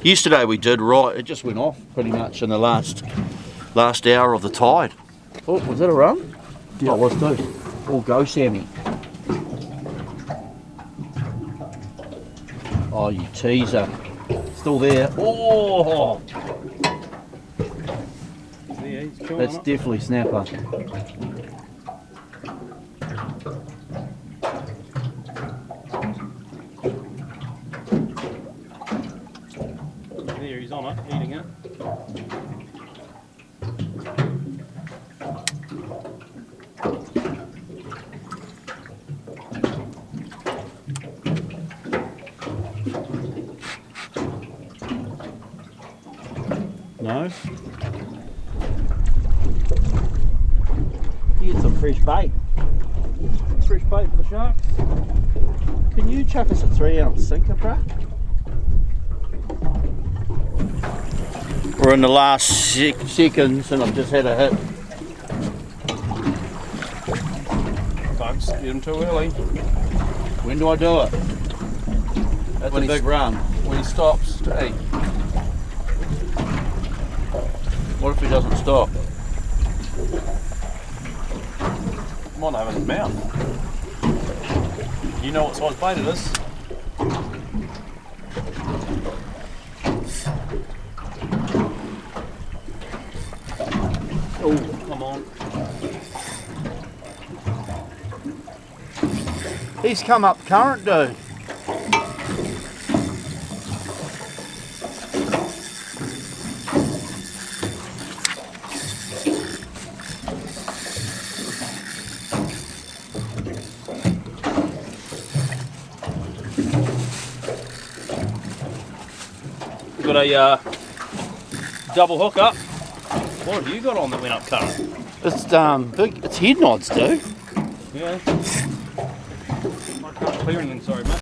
Yesterday we did right, it just went off pretty much in the last hour of the tide. Oh, was that a run? Yeah, it was too. Oh, go Sammy. Oh, you teaser. Still there. Oh! Yeah, That's definitely snapper. There, he's on it, eating it. No? You get some fresh bait. Fresh bait for the sharks. Can you chuck us a 3-ounce sinker, bruh? We're in the last seconds and I've just had a hit. Bugs, get him too early. When do I do it? That's When a big run. When he stops to eat. What if he doesn't stop? Might have it in his mouth. You know what size bait it is. Oh, come on. He's come up current, dude. Got a double hook up. What have you got on that went up current? It's big. It's head nods, dude. Yeah. I can't clear anything, sorry mate.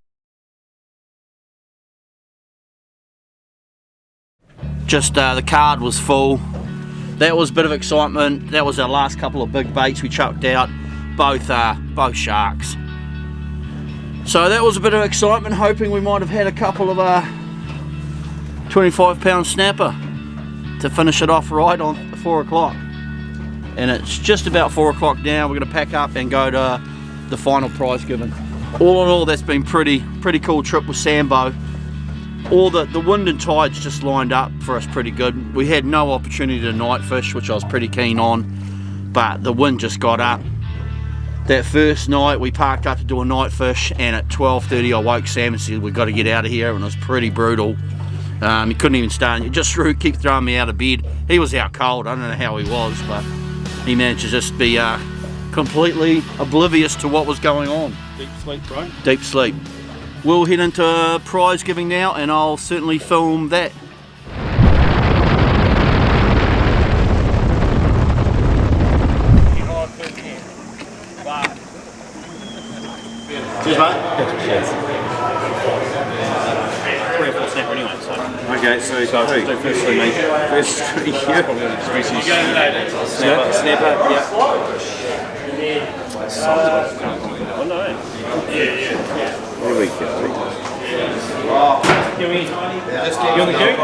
Just the card was full. That was a bit of excitement. That was our last couple of big baits we chucked out. Both sharks. So that was a bit of excitement, hoping we might have had a couple of 25-pound snapper to finish it off right on 4 o'clock. And it's just about 4 o'clock now. We're going to pack up and go to the final prize giving. All in all, that's been pretty cool trip with Sambo. All the wind and tides just lined up for us pretty good. We had no opportunity to night fish, which I was pretty keen on, but the wind just got up That first night we parked up to do a night fish, and at 12:30 I woke Sam and said we've got to get out of here, and it was pretty brutal. He couldn't even stand. He just keep throwing me out of bed. He was out cold. I don't know how he was, but he managed to just be completely oblivious to what was going on. Deep sleep, bro. Deep sleep. We'll head into prize giving now, and I'll certainly film that. Cheers, mate. Cheers. 3 or 4 snapper anyway, so. Okay, so Let's do first 3, mate. First 3, yeah. Snapper, yeah. Oh, no. Yeah. There we go. You on the queue?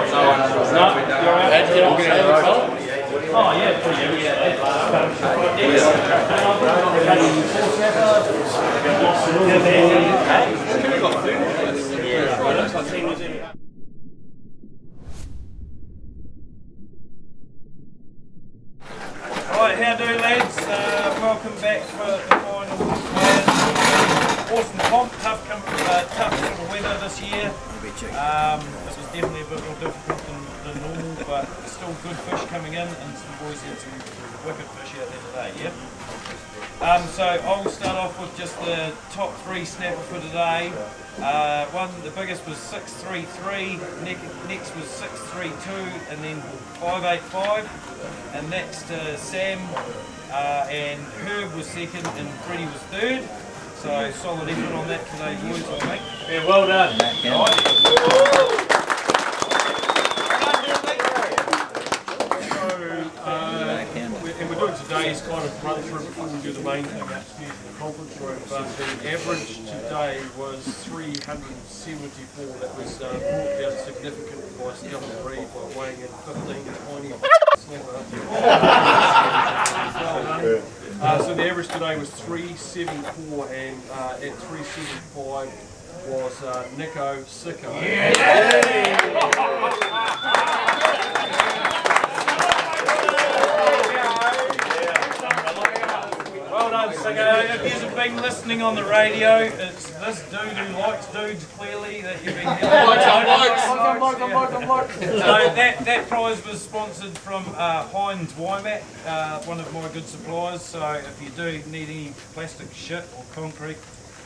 No? You alright? Oh, yeah, pretty good. Alright, how do lads? Welcome back for the final. Awesome comp, tough sort of weather this year. This was definitely a bit more difficult than normal, but still good fish coming in, and some boys had some wicked fish out there today, yeah? So I'll start off with just the top 3 snapper for today. The biggest was 633, next was 632, and then 585. And next Sam and Herb was second, and Freddie was third. So solid effort on that today, boys, I think. Yeah, well done. And we're doing today's kind of run through before we do the main thing upstairs in the conference room, but the average today was 374. That was brought down significantly by Stella Reed by weighing in 15 tiny snapper. So the average today was 374, and at 375 was Nico Sicko. Well done, Sicko. If you've been listening on the radio, it's this dude who likes dudes clearly that you've been So that prize was sponsored from Heinz YAMAHA, one of my good suppliers. So if you do need any plastic shit or concrete,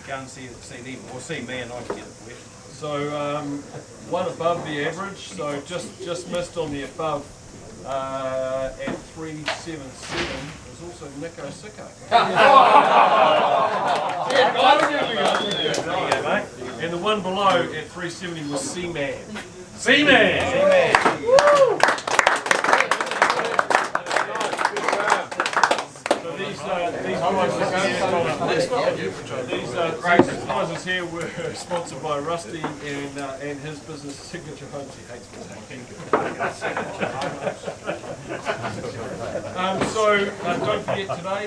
go and see them, or see me and I can get it for you. So one above the average, so just missed on the above at 377 was also Nico Sicko. And the one below at 370 was Seaman. These prizes here were sponsored by Rusty and his business Signature Homes. He hates don't forget today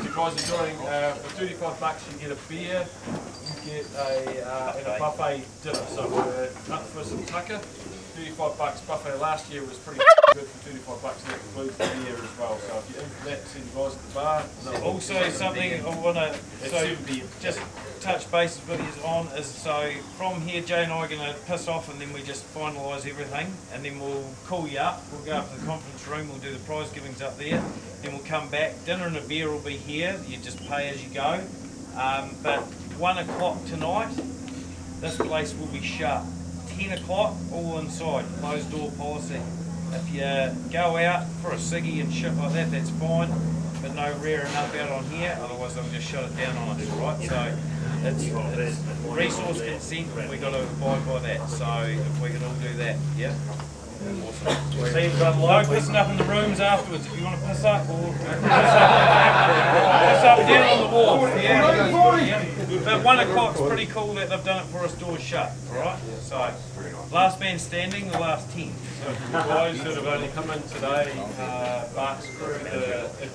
the guys are doing for $35 you get a beer, you get a buffet dinner. So we're up for some tucker. $35 buffet last year was pretty good for $35, and that includes the beer as well. So if you're in for that, see the guys at the bar. Also something I want to just touch bases with you on is, so from here Jay and I are going to piss off, and then we just finalise everything, and then we'll call you up, we'll go up to the conference room, we'll do the prize givings up there, then we'll come back, dinner and a beer will be here, you just pay as you go, but 1 o'clock tonight this place will be shut. 10 o'clock, all inside, closed door policy. If you go out for a ciggy and shit like that, that's fine, but no rearing up out on here, otherwise they'll just shut it down on us, right? So it's resource consent, we've got to abide by that, so if we can all do that, yeah? Awesome. Don't piss up in the rooms afterwards. If you want to piss up, or piss up down on the wall. Yeah. But 1 o'clock's pretty cool that they've done it for us, doors shut. Alright? So, last man standing, the last 10. So for the guys that have only come in today, Bart's crew, if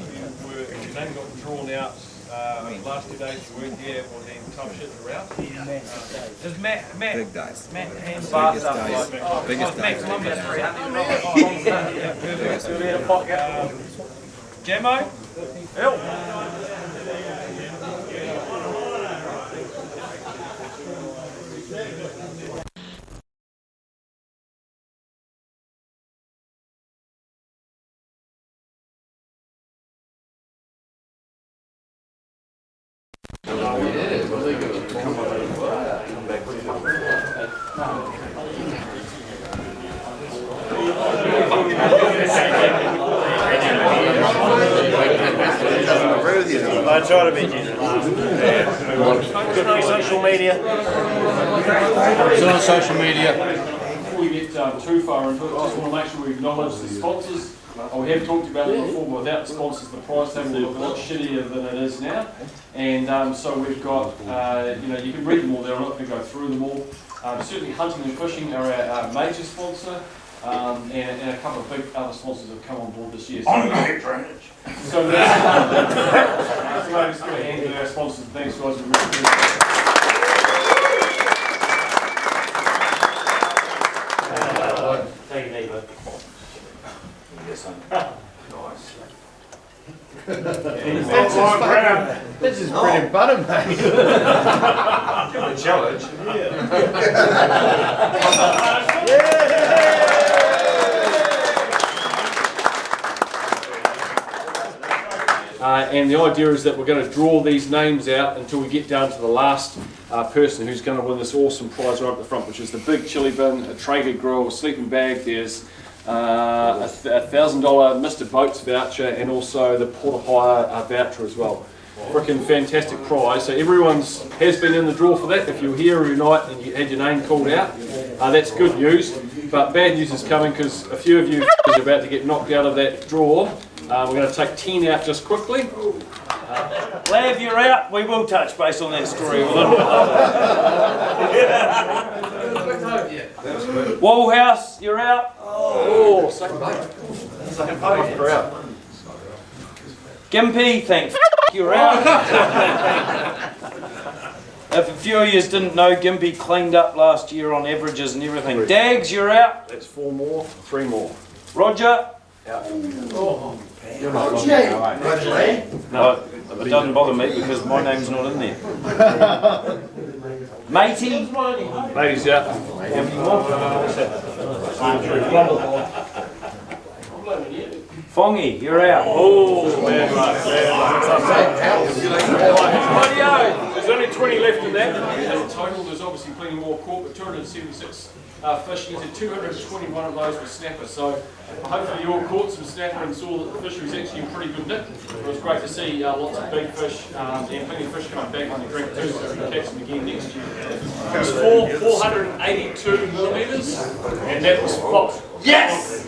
your name got drawn out last 2 days you weren't here, or then tough shit around. Is Matt Big dice. Matt hands Biggest dice. Biggest dice. Jammo? I try to be generous. Good for social media. It's on social media. Before we get too far into it, I just want to make sure we acknowledge the sponsors. We have talked about it before, but without the sponsors, the prize table will look a lot shittier than it is now. And so we've got, you know, you can read them all there. I'm not going to go through them all. Certainly, Hunting and Fishing are our major sponsor, and a couple of big other sponsors have come on board this year. So let's give a hand to our sponsors. Thanks, guys. We really appreciate it. Take it easy. This is bread and butter, mate. Give it a challenge. And the idea is that we're going to draw these names out until we get down to the last person who's going to win this awesome prize right at the front, which is the big chili bin, a Traeger grill, a sleeping bag. There's a $1,000 Mr. Boats voucher, and also the Porter Hire voucher as well. Freaking fantastic prize. So everyone's has been in the draw for that. If you were here every night and you had your name called out, that's good news. But bad news is coming, because a few of you are about to get knocked out of that draw. We're going to take 10 out just quickly. Lav, you're out. We will touch base on that story a little bit. Wallhouse, you're out. Oh, second vote. Gimpy, thank you're out. If a few of you didn't know, Gimpy cleaned up last year on averages and everything. Dags, you're out. That's 4 more, 3 more. Roger. You're not Roger. No, it doesn't bother me because my name's not in there. Matey. Ladies out. How many more? Fongy, you're out. Oh, bad luck. There's only 20 left in that. In total, there's obviously plenty more caught, but 276 fish. You said 221 of those were snapper. So hopefully you all caught some snapper and saw that the fish was actually in pretty good nick. It was great to see lots of big fish and plenty of fish coming back on the drink too, so we can catch them again next year. It was 482 millimetres, and that was Flog. Yes!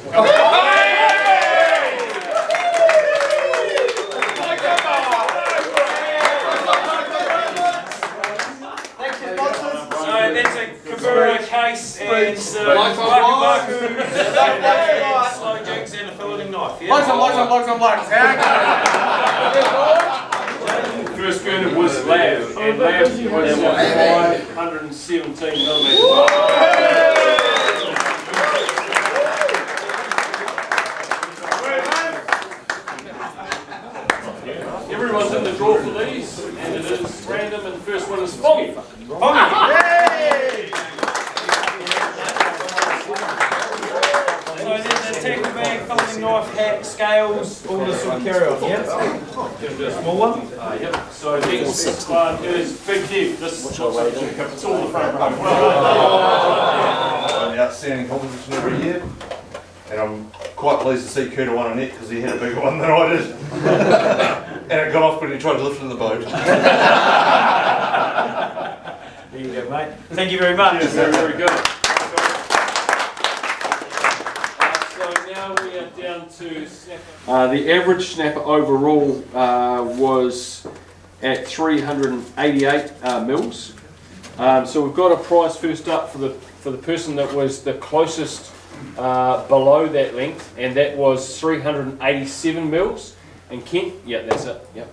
That's a Kenepuru case and Slow jigs and a filleting knife. Yeah? First schooner was Lav, and Lav was 517 millimetres. Everyone's in the draw for these, and it is random, and the first one is Foggy. So there's a tackle bag, filleting knife, hat, scales, all this sort of carry on, yeah? Small one? Yep. So next one is Big Dev. This is all the front row. An outstanding competition every year, and I'm quite pleased to see Curtis won a net because he had a bigger one than I did. And it got off when he tried to lift it in the boat. There you go, mate. Thank you very much. Yes, very, very good. So now we are down to snapper. The average snapper overall was at 388 mils. So we've got a prize first up for the person that was the closest below that length, and that was 387 mils. And Kent, yeah, that's it. Yep.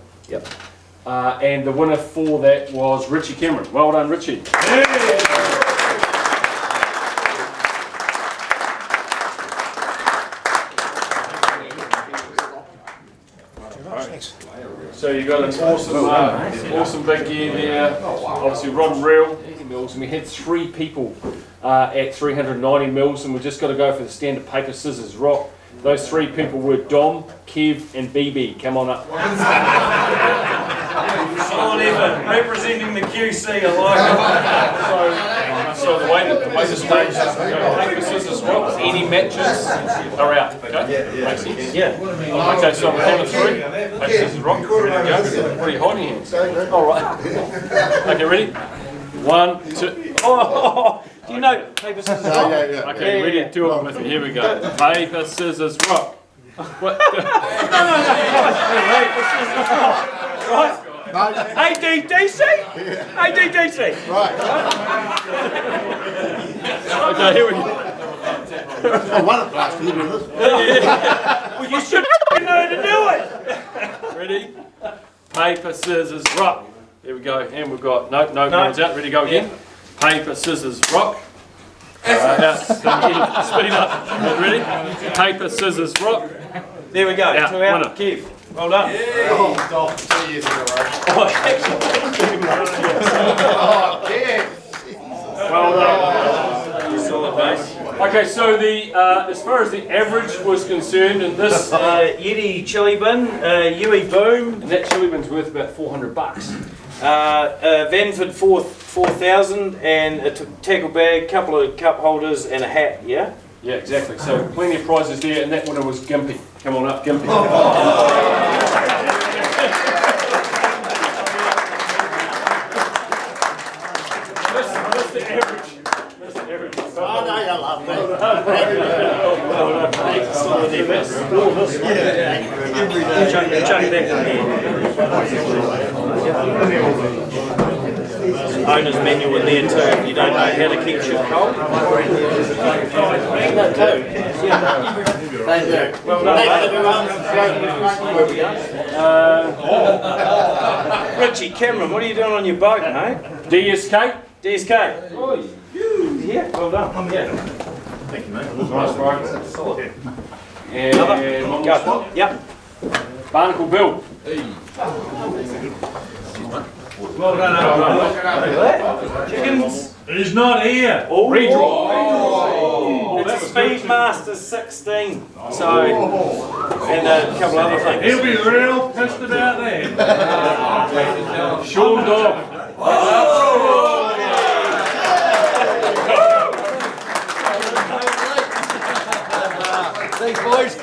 And the winner for that was Richie Cameron. Well done, Richie. So you got an awesome big gear there. Obviously rod and reel, mils, and we had 3 people at 390 mils, and we just got to go for the standard paper, scissors, rock. Those 3 people were Dom, Kev, and BB. Come on up. Come on, Evan. Representing the QC, I like So the way the stage is, paper, scissors, rock, any matches are out, okay? Makes sense? Yeah. Okay, so I'm counting 3, paper, scissors, rock, ready to go. What are you hiding hands? All right. Okay, ready? 1, 2, oh, do you know paper, scissors, rock? Okay, ready? Do it with me, here we go. Paper, scissors, rock. What? Right? ADDC? ADDC? Right. Okay, here we go. I won it last year, didn't it? Well, you should know to do it. Ready? Paper, scissors, rock. Here we go. And we've got, no, one's out. Ready to go again. Paper, scissors, rock. Out. Speed up. Ready? Paper, scissors, rock. There we go. Out. 2 out. Winner. Kev. Well done. Oh, 2 years in a row. Oh, yeah. Well done. Solid base. Okay, so the as far as the average was concerned, and this Yeti chili bin, Yui boom, and that chili bin's worth about $400. Vanford 4,000, and a tackle bag, couple of cup holders, and a hat. Yeah. Yeah, exactly. So plenty of prizes there, and that winner was Gimpy. Come on up, Gimpy. That's the average. That's the average. I know you love that. Chuck that owner's manual in there too, if you don't know how to keep shit cold. Thank you. Well done, mate. Richie, Cameron, what are you doing on your boat, mate? DSK. DSK. Yeah, well done. Yeah. Thank you, mate. Nice, bro. And one more spot. Yep. Barnacle Bill. Well done, Chickens. He's not here. Redraw. It's a Speedmaster 16. So, and a couple other things. He'll be real pissed about that. Sean Dog. Thanks, boys.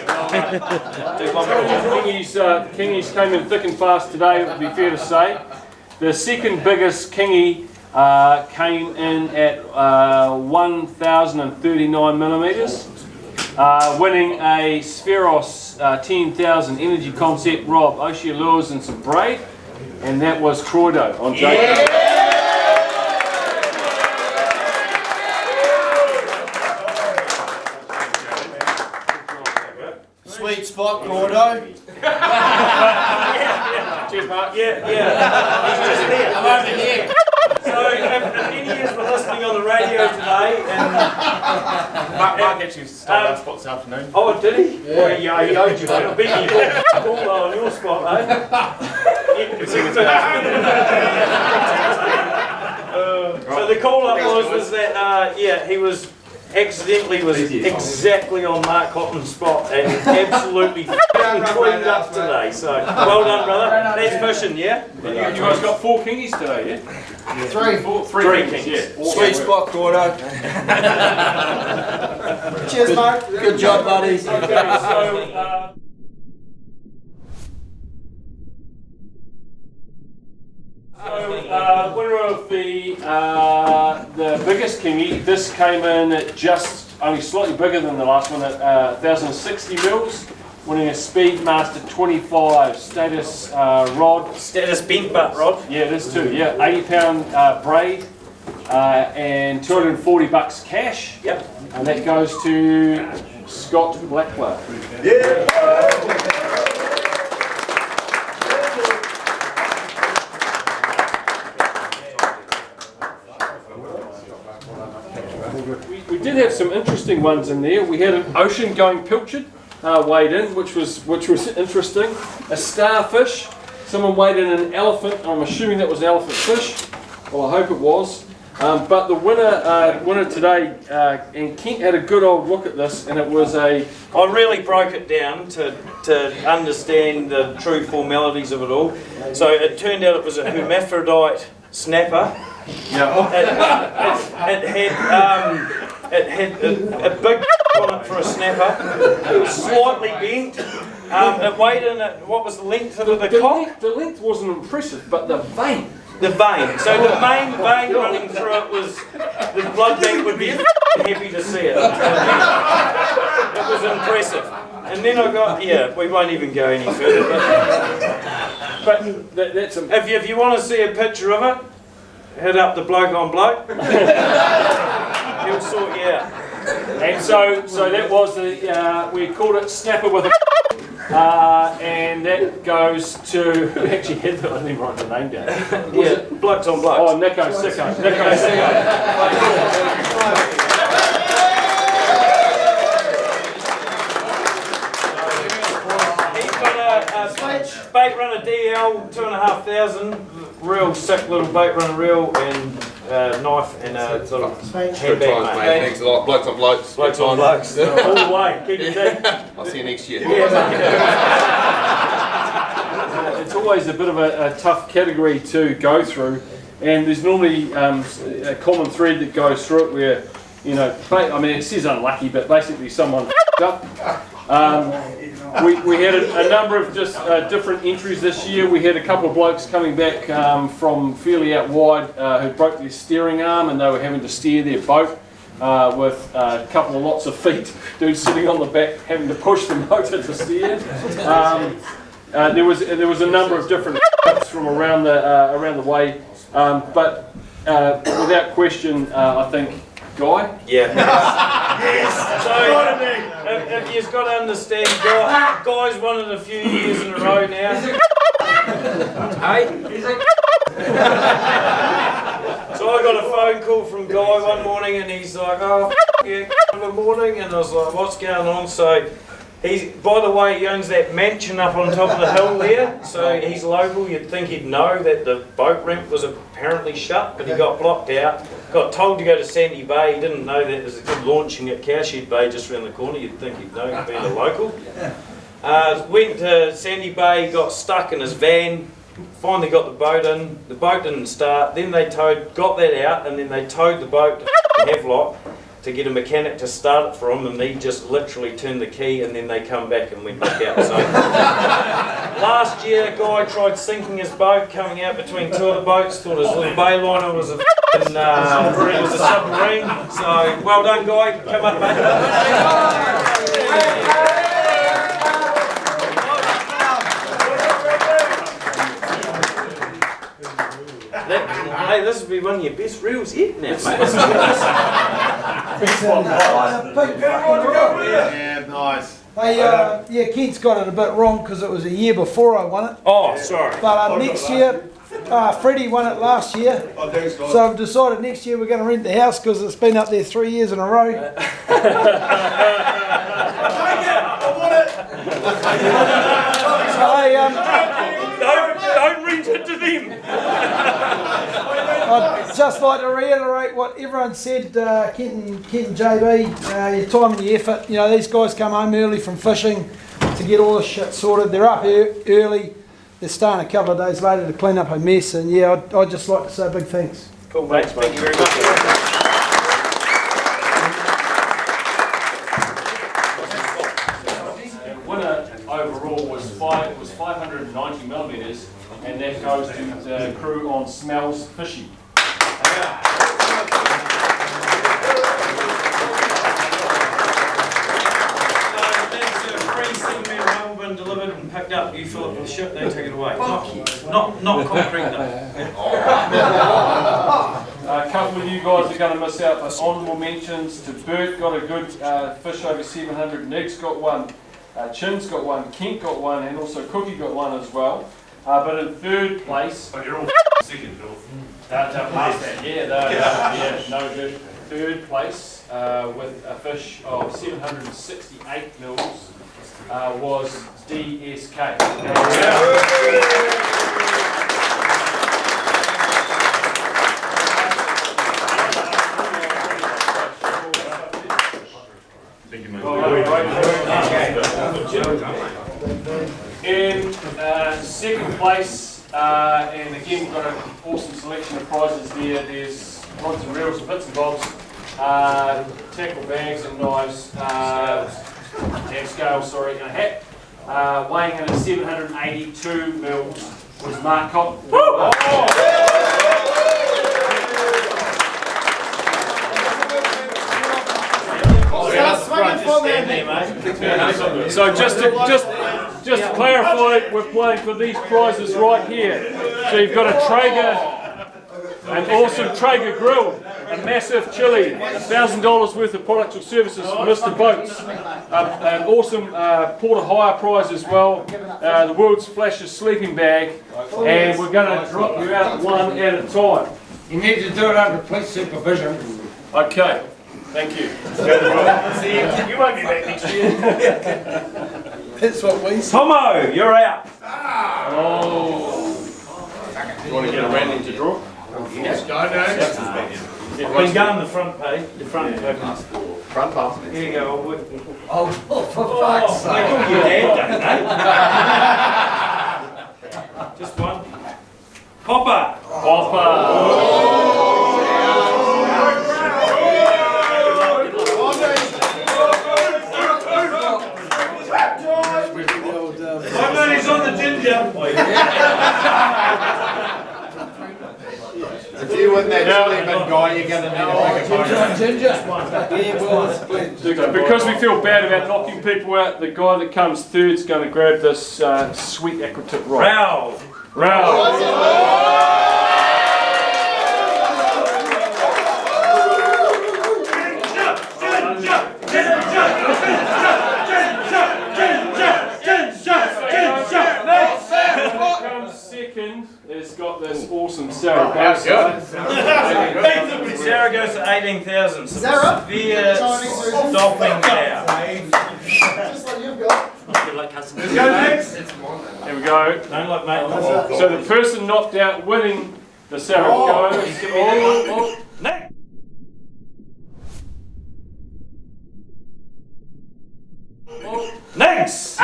Kingies came in thick and fast today, it would be fair to say. The second biggest kingy came in at 1,039 millimeters, winning a Spheros 10,000 Energy Concept Rob, Ocean Lures and some braid, and that was Croydo on Jake. Sweet spot, Gordo. Cheers, Mark. Yeah. He's just there. I'm over here. So, if any of you were listening on the radio today, and Mark actually started our spot this afternoon. oh, did he? Yeah, he owed you one. I bet you bought on your spot, eh? So the call-up was that he was accidentally exactly on Mark Hopman's spot and absolutely cleaned up today. So well done, brother. That's fishing, yeah. You guys got 4 kingies today, yeah? Three. Three kingies. Yeah. Sweet spot, Gordo. Cheers, mate. Good job, buddies. Okay, so winner of the biggest kingy, this came in at just only slightly bigger than the last one at 1,060 mils, winning a Speedmaster 25 status rod. Status bent butt rod. Yeah, it is too. Yeah, 80-pound braid and $240 cash. Yep. And that goes to Scott Blackwell. We did have some interesting ones in there. We had an ocean going pilchard weighed in, which was interesting. A starfish. Someone weighed in an elephant. I'm assuming that was an elephant fish. Well, I hope it was. But the winner today, and Kent had a good old look at this, and it was a... I really broke it down to understand the true formalities of it all. So it turned out it was a hermaphrodite snapper. Yeah. It had a big on it for a snapper. It was slightly bent. It weighed in at, what was the length of the cock? The length wasn't impressive, but the vein. The vein. So the main vein running through it was, the blood bank would be happy to see it. It was impressive. And then I got, we won't even go any further. But that's if you want to see a picture of it, hit up the bloke on bloke. He'll sort you out. And so that was the, we called it Snapper with a and that goes to, who actually had that? I didn't even write the name down. Blokes on blokes. Oh, Nico Sicko. He's got a bait runner DL 2,500, real sick little bait runner reel, and knife and a sort of handbag, mate. Thanks a lot. Blokes on blokes. Blokes on blokes. All the way. Keep it deep. I'll see you next year. It's always a bit of a tough category to go through, and there's normally a common thread that goes through it where, you know, I mean, it says unlucky, but basically someone f***ed up. We had a number of just different entries this year. We had a couple of blokes coming back from fairly out wide who broke their steering arm, and they were having to steer their boat with a couple of lots of feet, dudes sitting on the back having to push the motor to steer. There was a number of different from around the way, but without question, I think Guy. Yeah. So if you've got to understand, Guy's won it a few years in a row now. Hey. So I got a phone call from Guy one morning, and he's like, "Oh, yeah, good morning," and I was like, "What's going on?" So by the way, he owns that mansion up on top of the hill there, so he's local. You'd think he'd know that the boat ramp was apparently shut, but he got blocked out. Got told to go to Sandy Bay. He didn't know that there's a good launching at Cowshed Bay just around the corner. You'd think he'd know, being a local. Went to Sandy Bay, got stuck in his van. Finally got the boat in. The boat didn't start. Then they got that out, and then they towed the boat to Havelock to get a mechanic to start it for him, and he just literally turned the key, and then they come back and went back out. So last year, a guy tried sinking his boat, coming out between two of the boats, thought his little bayliner was a submarine. So well done, Guy. Come up, mate. Hey, this will be one of your best reels yet now, mate. Yeah, nice. Hey, Kent's got it a bit wrong because it was a year before I won it. Oh, sorry. But next year, Freddie won it last year. Oh, thanks, guys. So I've decided next year we're going to rent the house because it's been up there 3 years in a row. Don't rent it to them. I'd just like to reiterate what everyone said, Kent and JB, your time and your effort. You know, these guys come home early from fishing to get all this shit sorted. They're up early. They're starting a couple of days later to clean up a mess. And yeah, I'd just like to say big thanks. Cool, mate. Thank you very much. Winner overall was 590 millimetres, and that goes to the crew on Smells Fishy. Delivered and packed up, you fill it with the ship, they take it away. Not concrete though. A couple of you guys are going to miss out, but honourable mentions to Bert, got a good fish over 700, Nick's got one, Chin's got one, Kent got one, and also Cookie got one as well. But in third place... But you're all second, Bill. Third place with a fish of 768 mils was DSK. place, and again we've got an awesome selection of prizes there. There's rods and reels and bits and bobs, tackle bags and knives, and scales, sorry, and a hat. Weighing in at 782 mils was Mark Cotton. So just to clarify, we're playing for these prizes right here. So you've got a Traeger, an awesome Traeger grill, a massive chili, $1,000 worth of products or services from Mr. Boats, an awesome porter hire prize as well, the world's flashiest sleeping bag, and we're going to drop you out one at a time. You need to do it under police supervision. Okay, thank you. See, you won't be back next year. That's what we say. Tomo, you're out. Oh. You want to get a random to draw? Yes, go now. I've been going the front page, the front page. Front pass. Here you go. Oh, for fuck's They sake. call you dad, don't they? Just one. Popper. Hopper. My money's on the ginger. If you win that chili bin guy, you're going to need a bigger bonus. Because we feel bad about knocking people out, the guy that comes third is going to grab this sweet aquatip rod. Row. Second has got this awesome Saragossa. Saragossa 18,000. Severe stopping now. Here we go. Don't like mate. So the person knocked out winning the Saragossa. Next. Next.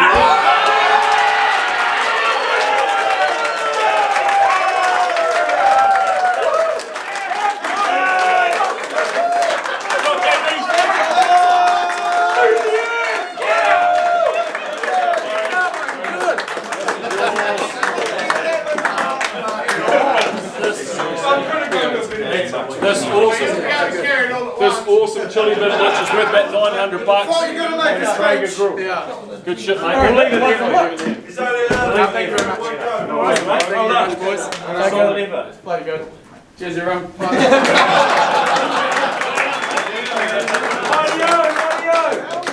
This awesome chili bin, which is worth about $900. And a Traeger grill. Good shit, mate. We'll leave it there. Thank you very much. No worries, mate. Well done, boys. Solid effort. Bloody good. Cheers, everyone. Radio.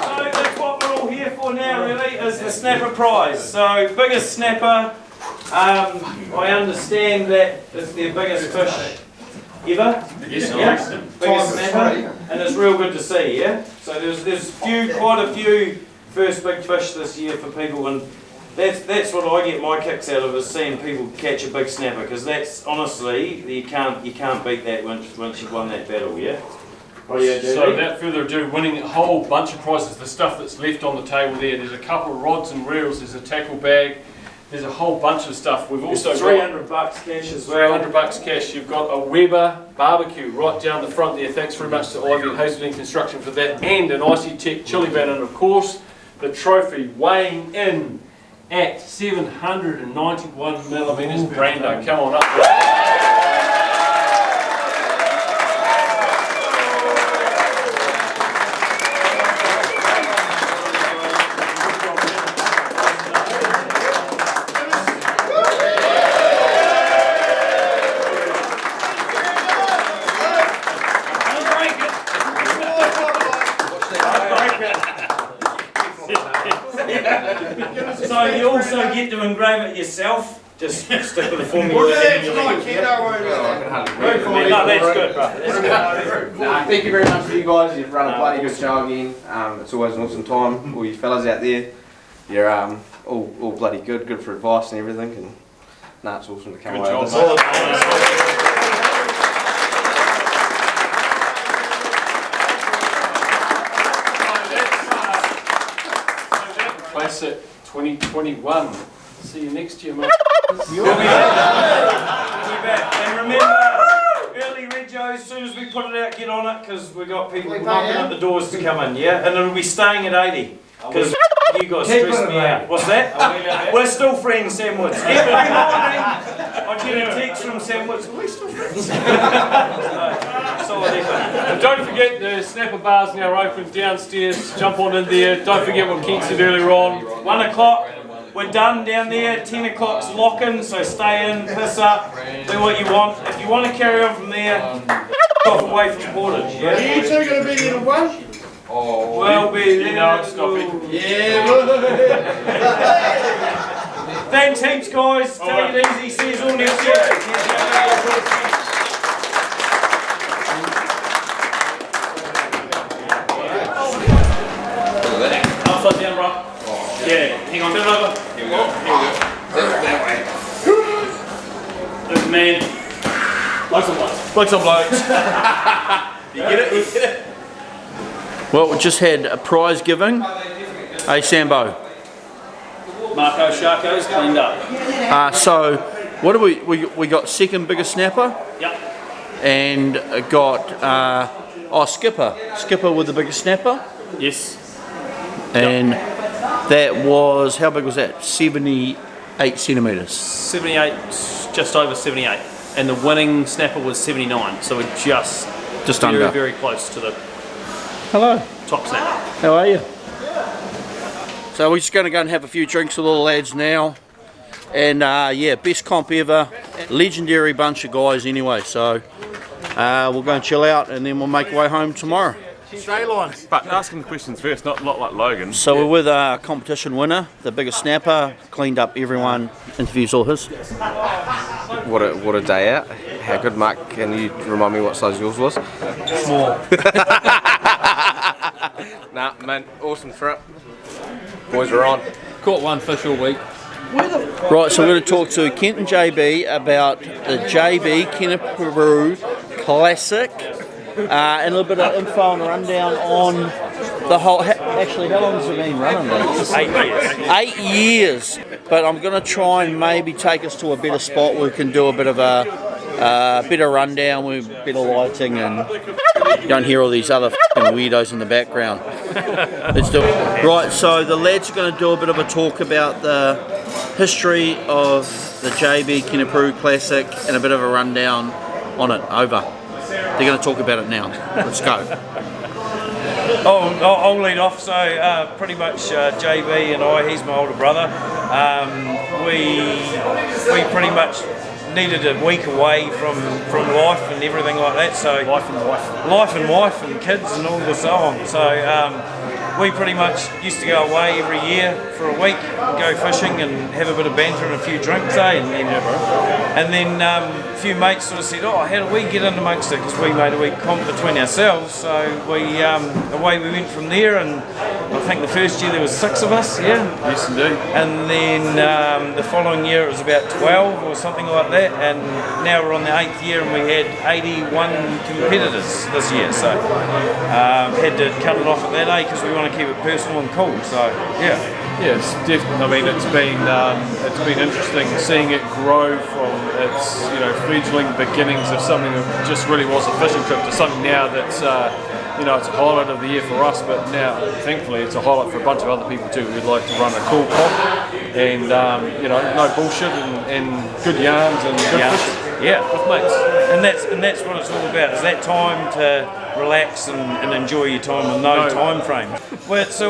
So that's what we're all here for now, really, is the snapper prize. So biggest snapper. I understand that it's their biggest fish ever. Yes, Yeah. Biggest snapper, and it's real good to see. Yeah. So there's quite a few first big fish this year for people, and that's what I get my kicks out of, is seeing people catch a big snapper, because that's honestly you can't beat that once you've won that battle. Yeah. So without further ado, winning a whole bunch of prizes, the stuff that's left on the table there, there's a couple of rods and reels, there's a tackle bag, there's a whole bunch of stuff. We've also got $300 cash as well. $300 cash. You've got a Weber barbecue right down the front there. Thanks very much to Ivy and Hazelden Construction for that, and an Icy Tech chili bin, and of course the trophy weighing in at 791 millimeters. Brando, come on up. So you also get to engrave it yourself. Just stick with the formula. No, that's good, bro. Thank you very much for you guys. You've run a bloody good show again. It's always an awesome time. All you fellas out there, you're all bloody good for advice and everything. And it's awesome to come away with this. Place it 2021. See you next year, mate. We'll be back. And remember, early Regio, as soon as we put it out, get on it, because we've got people knocking at the doors to come in, yeah? And it'll be staying at 80, because you guys stress me out. What's that? We're still friends, Sam Woods. Every morning, I get a text from Sam Woods. Are we still friends? Solid effort. And don't forget the snapper bars now open downstairs. Jump on in there. Don't forget what Kent said earlier on. 1 o'clock. We're done down there, 10 o'clock's lock-in, so stay in, piss up, do what you want. If you want to carry on from there, off away from Portage. Yeah? Are you two going to be there at 1? Oh, We'll be there. No, stop it. Yeah. Thanks heaps, guys. Take it easy. See you all next year. Upside down, bro. Yeah, hang on. Turn it over. Here we go. That way. Good man. Blokes on blokes. Blokes on blokes. You get it? You get it? Well, we just had a prize giving. Hey, Sambo. Marco Sharko's cleaned up. So, what do we got? Second biggest snapper, Yep. and got Skipper. Skipper with the biggest snapper, Yes. and that was, how big was that? 78 centimetres. 78, just over 78. And the winning snapper was 79. So we're just very, under. very close to the Hello. top snapper. How are you? So we're just going to go and have a few drinks with all the lads now, and yeah, best comp ever, legendary bunch of guys anyway. So we'll go and chill out, and then we'll make our way home tomorrow. Straight lines. But ask him questions first, not like Logan. So we're with a competition winner, the biggest snapper, cleaned up everyone, interviews all his. What a day out. How good, Mark. Can you remind me what size yours was? Small. Nah, man, awesome trip. Boys are on. Caught one fish all week. Right, so we're going to talk to Kent and JB about the JB Kenepuru Classic, and a little bit of info and rundown on the whole. Actually, how long has it been running? 8 years. 8 years. But I'm going to try and maybe take us to a better spot where we can do a bit of a better rundown with better lighting, and you don't hear all these other f***ing weirdos in the background. Let's do it. Right, so the lads are going to do a bit of a talk about the history of the JB Kenepuru Classic and a bit of a rundown on it. Over. They're going to talk about it now. Let's go. I'll lead off. So pretty much JB and I, he's my older brother. We pretty much needed a week away from life and everything like that. So life and wife and kids and all the so on. So we pretty much used to go away every year for a week, and go fishing and have a bit of banter and a few drinks, And then a few mates sort of said, "Oh, how do we get in amongst it?" Because we made a week comp between ourselves. So we away we went from there, and I think the first year there was 6 of us. Yeah. Yes, indeed. And then the following year it was about 12 or something like that, and now we're on the 8th year and we had 81 competitors this year, so had to cut it off at that because we want to keep it personal and cool, so yeah. Yes, definitely. I mean, it's been interesting seeing it grow from its fledgling beginnings of something that just really was a fishing trip to something now that's it's a highlight of the year for us, but now thankfully it's a highlight for a bunch of other people too. We'd like to run a cool comp and no bullshit and good yarns and good fishing. Yeah, with mates, and that's what it's all about. Is that time to relax and enjoy your time with no time frame. Well, it's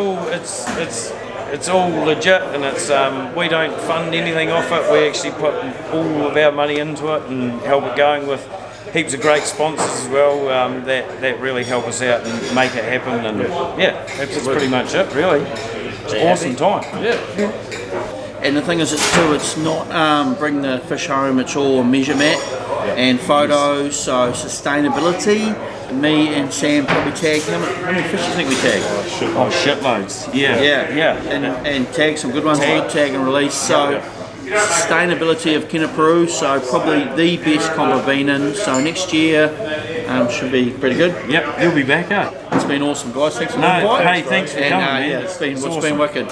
all legit, and it's we don't fund anything off it. We actually put all of our money into it and help it going with heaps of great sponsors as well that really help us out and make it happen. And yeah, that's pretty much it, really. It's an awesome time. Yeah. And the thing is, it's not bring the fish home, it's all a measurement and photos, so sustainability. Me and Sam probably tagged how many fish do you think we tagged? Oh, shitloads. Yeah. And tag some good ones, tag and release. So sustainability of Kenepuru, so probably the best comp I've been in. So next year should be pretty good. Yep, you'll be back, eh? It's been awesome, guys. Thanks for the invite. Hey, thanks for coming, man. Yeah, it's been wicked.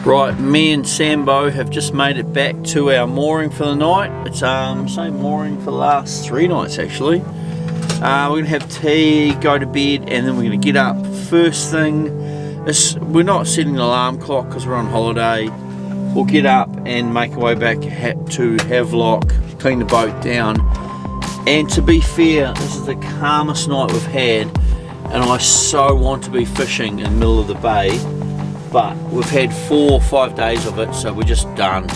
Right, me and Sambo have just made it back to our mooring for the night. It's same mooring for the last 3 nights actually. We're gonna have tea, go to bed, and then we're gonna get up first thing. We're not setting an alarm clock because we're on holiday. We'll get up and make our way back to Havelock, clean the boat down. And to be fair, this is the calmest night we've had, and I so want to be fishing in the middle of the bay. But we've had 4 or 5 days of it, so we're just done.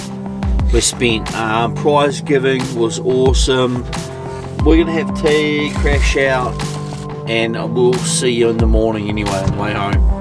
We're spent. Prize giving was awesome. We're gonna have tea, crash out, and we'll see you in the morning anyway on the way home.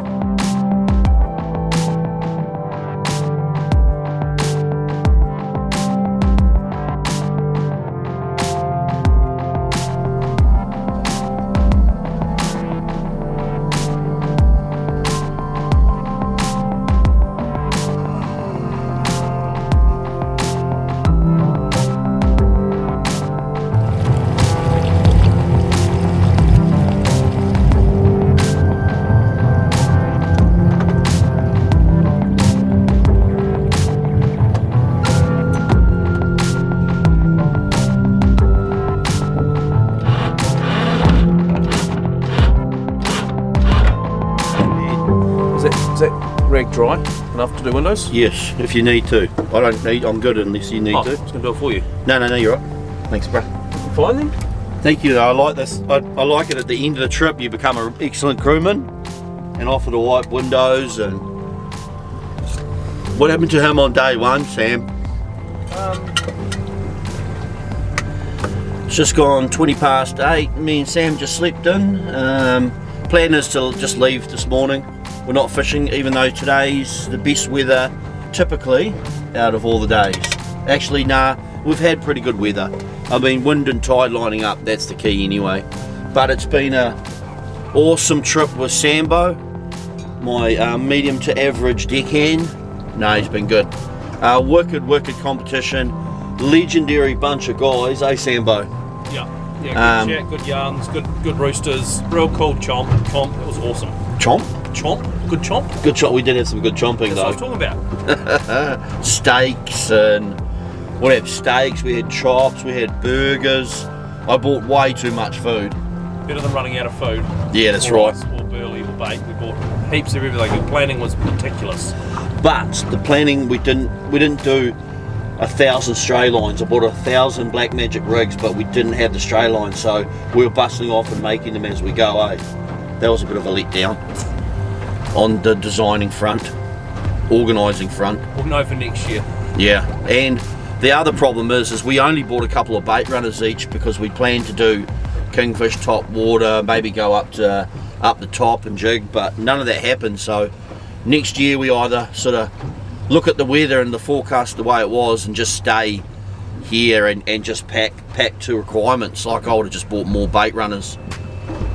Is that rag dry enough to do windows? Yes, if you need to. I don't need, I'm good unless you need to. I was going to do it for you. No, you're right. Thanks, bro. Fine then? Thank you, I like this. I like it at the end of the trip, you become an excellent crewman and offer to wipe windows. And what happened to him on day 1, Sam? It's just gone 20 past 8. Me and Sam just slept in. Plan is to just leave this morning. We're not fishing, even though today's the best weather typically out of all the days. Actually, nah, we've had pretty good weather. I mean, wind and tide lining up, that's the key anyway. But it's been a awesome trip with Sambo, my medium to average deckhand. No, he's been good. Wicked competition. Legendary bunch of guys, eh, Sambo? Yeah, good chat, good yarns, good roosters, real cool chomp. It was awesome. Chomp? Good chomp. Good chomp. We did have some good chomping though. That's what I was talking about. Steaks and whatever. Steaks. We had chops. We had burgers. I bought way too much food. Better than running out of food. Yeah, that's right. Or burley or bait. We bought heaps of everything. The planning was meticulous. But the planning, we didn't do 1,000 stray lines. I bought 1,000 black magic rigs, but we didn't have the stray lines, so we were busting off and making them as we go. That was a bit of a letdown on the designing front, organising front. We'll know for next year. Yeah, and the other problem is we only bought a couple of bait runners each because we planned to do kingfish, top water, maybe go up the top and jig, but none of that happened. So next year we either sort of look at the weather and the forecast the way it was and just stay here and just pack to requirements. Like I would have just bought more bait runners,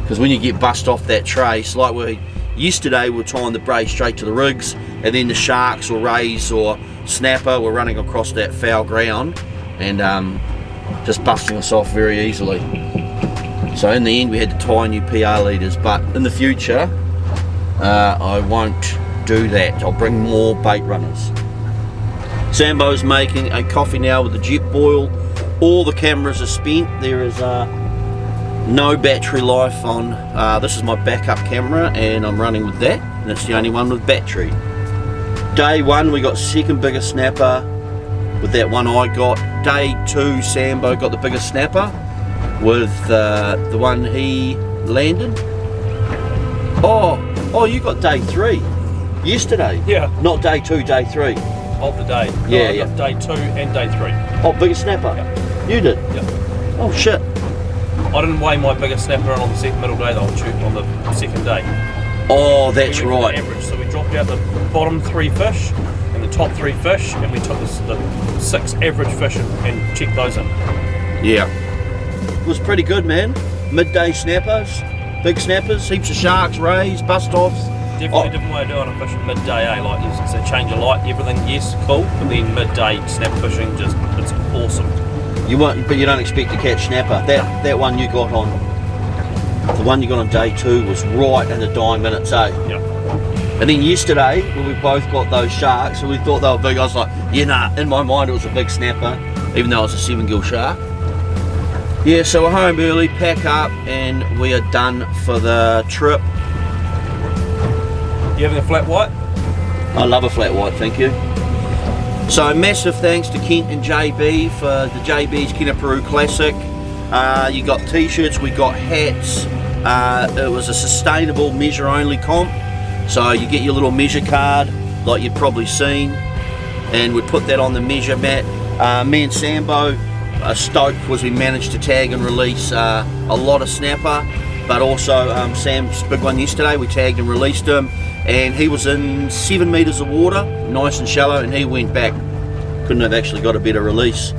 because when you get bust off that trace, like yesterday we were tying the braid straight to the rigs, and then the sharks or rays or snapper were running across that foul ground and just busting us off very easily. So in the end we had to tie new PR leaders, but in the future I won't do that. I'll bring more bait runners. Sambo's making a coffee now with the jet boil. All the cameras are spent. There is no battery life on. This is my backup camera and I'm running with that, and it's the only one with battery. Day 1 we got second biggest snapper with that one I got. Day 2 Sambo got the biggest snapper with the one he landed. Oh, you got day 3 yesterday. Yeah. Not day 2, day 3. Of the day. No, Yeah, I got day 2 and day 3. Oh, biggest snapper. Yeah. You did. Yeah. Oh shit. I didn't weigh my biggest snapper on the middle day that I was shooting on the second day. Oh, that's we went right. for the average, so we dropped out the bottom 3 fish and the top 3 fish, and we took the 6 average fish and checked those in. Yeah. It was pretty good, man. Midday snappers, big snappers, heaps of sharks, rays, bust-offs. Definitely a different way of doing a fishing midday, eh? Like you say, change of light, everything, yes, cool. But then midday snap fishing, it's awesome. But you don't expect to catch snapper. That one you got on, the one you got on day 2 was right in the dying minutes, eh? Yeah. And then yesterday, when we both got those sharks, and we thought they were big, I was like, yeah, nah, in my mind it was a big snapper, even though it was a 7-gill shark. Yeah, so we're home early, pack up, and we are done for the trip. You having a flat white? I love a flat white, thank you. So massive thanks to Kent and JB for the JB's Kenepuru Classic. You got t-shirts, we got hats. It was a sustainable measure only comp. So you get your little measure card, like you've probably seen, and we put that on the measure mat. Me and Sambo are stoked because we managed to tag and release a lot of snapper, but also Sam's big one yesterday, we tagged and released him, and he was in 7 meters of water, nice and shallow, and he went back. Couldn't have actually got a better release.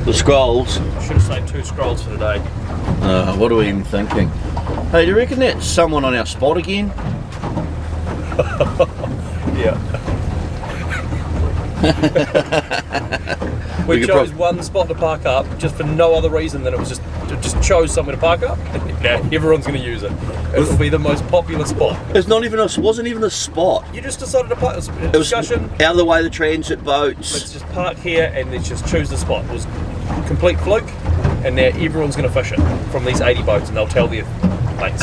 The scrolls. Should have saved 2 scrolls for today. What are we even thinking? Hey, do you reckon that's someone on our spot again? Yeah. we chose one spot to park up just for no other reason than it just chose somewhere to park up. Yeah, everyone's going to use it. It'll be the most popular spot. It's not even wasn't even a spot. You just decided to park. It was a discussion. It was out of the way of the transit boats. Let's just park here and let's just choose the spot. It was complete fluke, and now everyone's going to fish it from these 80 boats, and they'll tell their mates.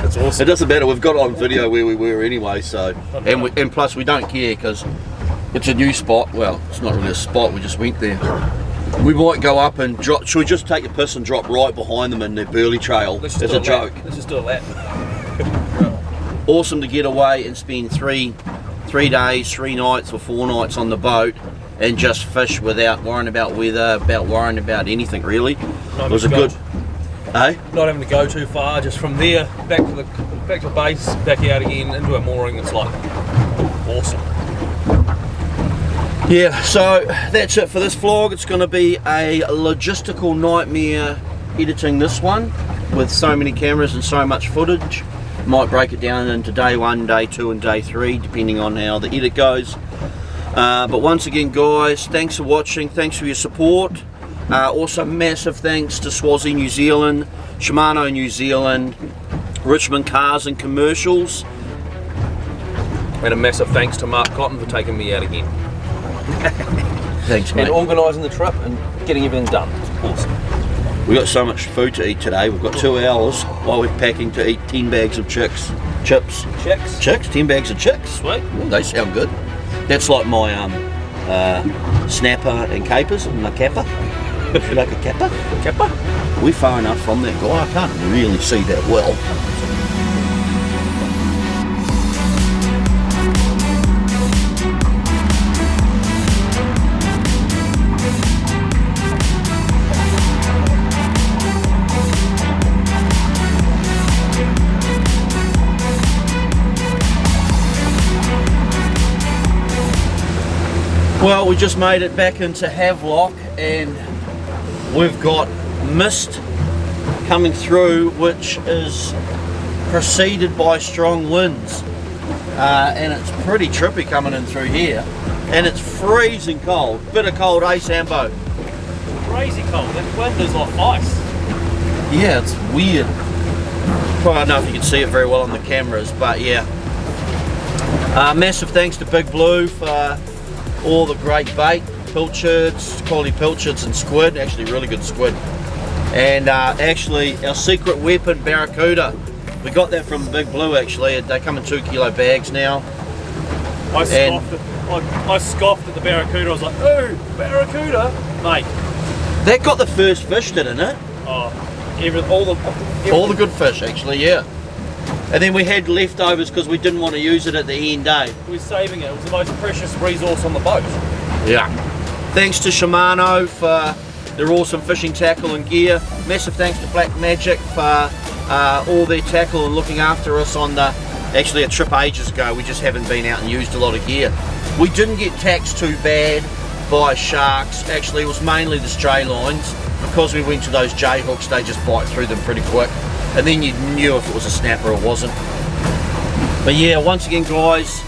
It's awesome. It doesn't matter. We've got it on video where we were anyway. So, and plus we don't care because it's a new spot. Well, it's not really a spot. We just went there. We might go up and drop. Should we just take a piss and drop right behind them in their burley trail as a joke? Let's just do a lap. Awesome to get away and spend three days, 3 nights or 4 nights on the boat and just fish without worrying about weather, worrying about anything really. It was a good. Not having to go too far, just from there back to the base, back out again into a mooring. It's like awesome. Yeah, so that's it for this vlog. It's going to be a logistical nightmare editing this one with so many cameras and so much footage. Might break it down into day 1, day 2 and day 3 depending on how the edit goes. But once again guys, thanks for watching, thanks for your support. Also massive thanks to Swazi New Zealand, Shimano New Zealand, Richmond Cars and Commercials. And a massive thanks to Mark Cotton for taking me out again. Thanks mate. And organising the trip and getting everything done. It's awesome. We got so much food to eat today. We've got 2 hours while we're packing to eat 10 bags of chips. 10 bags of chicks. Sweet. Ooh, they sound good. That's like my snapper and capers and my kappa. You like a kappa? Kappa? We're far enough from that guy. I can't really see that well. Well, we just made it back into Havelock and we've got mist coming through which is preceded by strong winds and it's pretty trippy coming in through here and it's freezing cold. Bitter cold, eh Sambo? Crazy cold, that wind is like ice. Yeah, it's weird. Well, I don't know if you can see it very well on the cameras, but yeah. Massive thanks to Big Blue for all the great bait, pilchards, quality pilchards and squid, actually really good squid. And actually our secret weapon, barracuda. We got that from Big Blue actually, they come in 2 kilo bags now. I scoffed at the barracuda, I was like, ooh, barracuda, mate. That got the first fish, didn't it? Oh, all the good fish actually, yeah. And then we had leftovers because we didn't want to use it at the end, eh? We're saving it. It was the most precious resource on the boat. Yeah. Thanks to Shimano for their awesome fishing tackle and gear. Massive thanks to Black Magic for all their tackle and looking after us on the, actually a trip ages ago. We just haven't been out and used a lot of gear. We didn't get taxed too bad by sharks. Actually, it was mainly the stray lines. Because we went to those J hooks, they just bite through them pretty quick. And then you knew if it was a snapper or wasn't. But yeah, once again guys,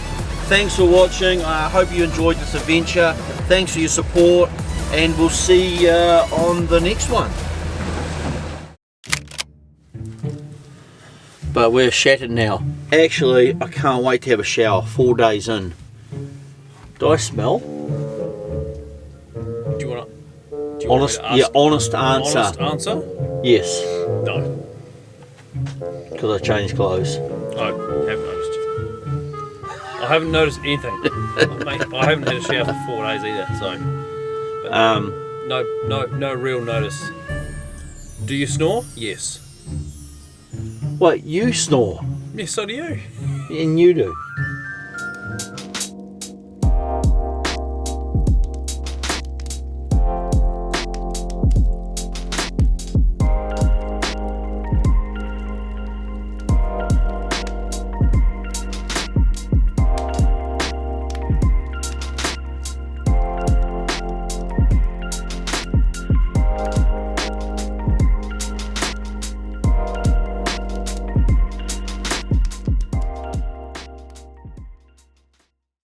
thanks for watching. I hope you enjoyed this adventure. Thanks for your support and we'll see you on the next one. But we're shattered now. Actually, I can't wait to have a shower 4 days in. Do I smell? Do you want to? Honest, yeah, honest answer. Honest answer? Yes, No. because I changed clothes. I haven't noticed. I haven't noticed anything. Mate, I haven't had a shower for 4 days either, so. But no real notice. Do you snore? Yes. Wait, you snore, Yes, so do you. and you do.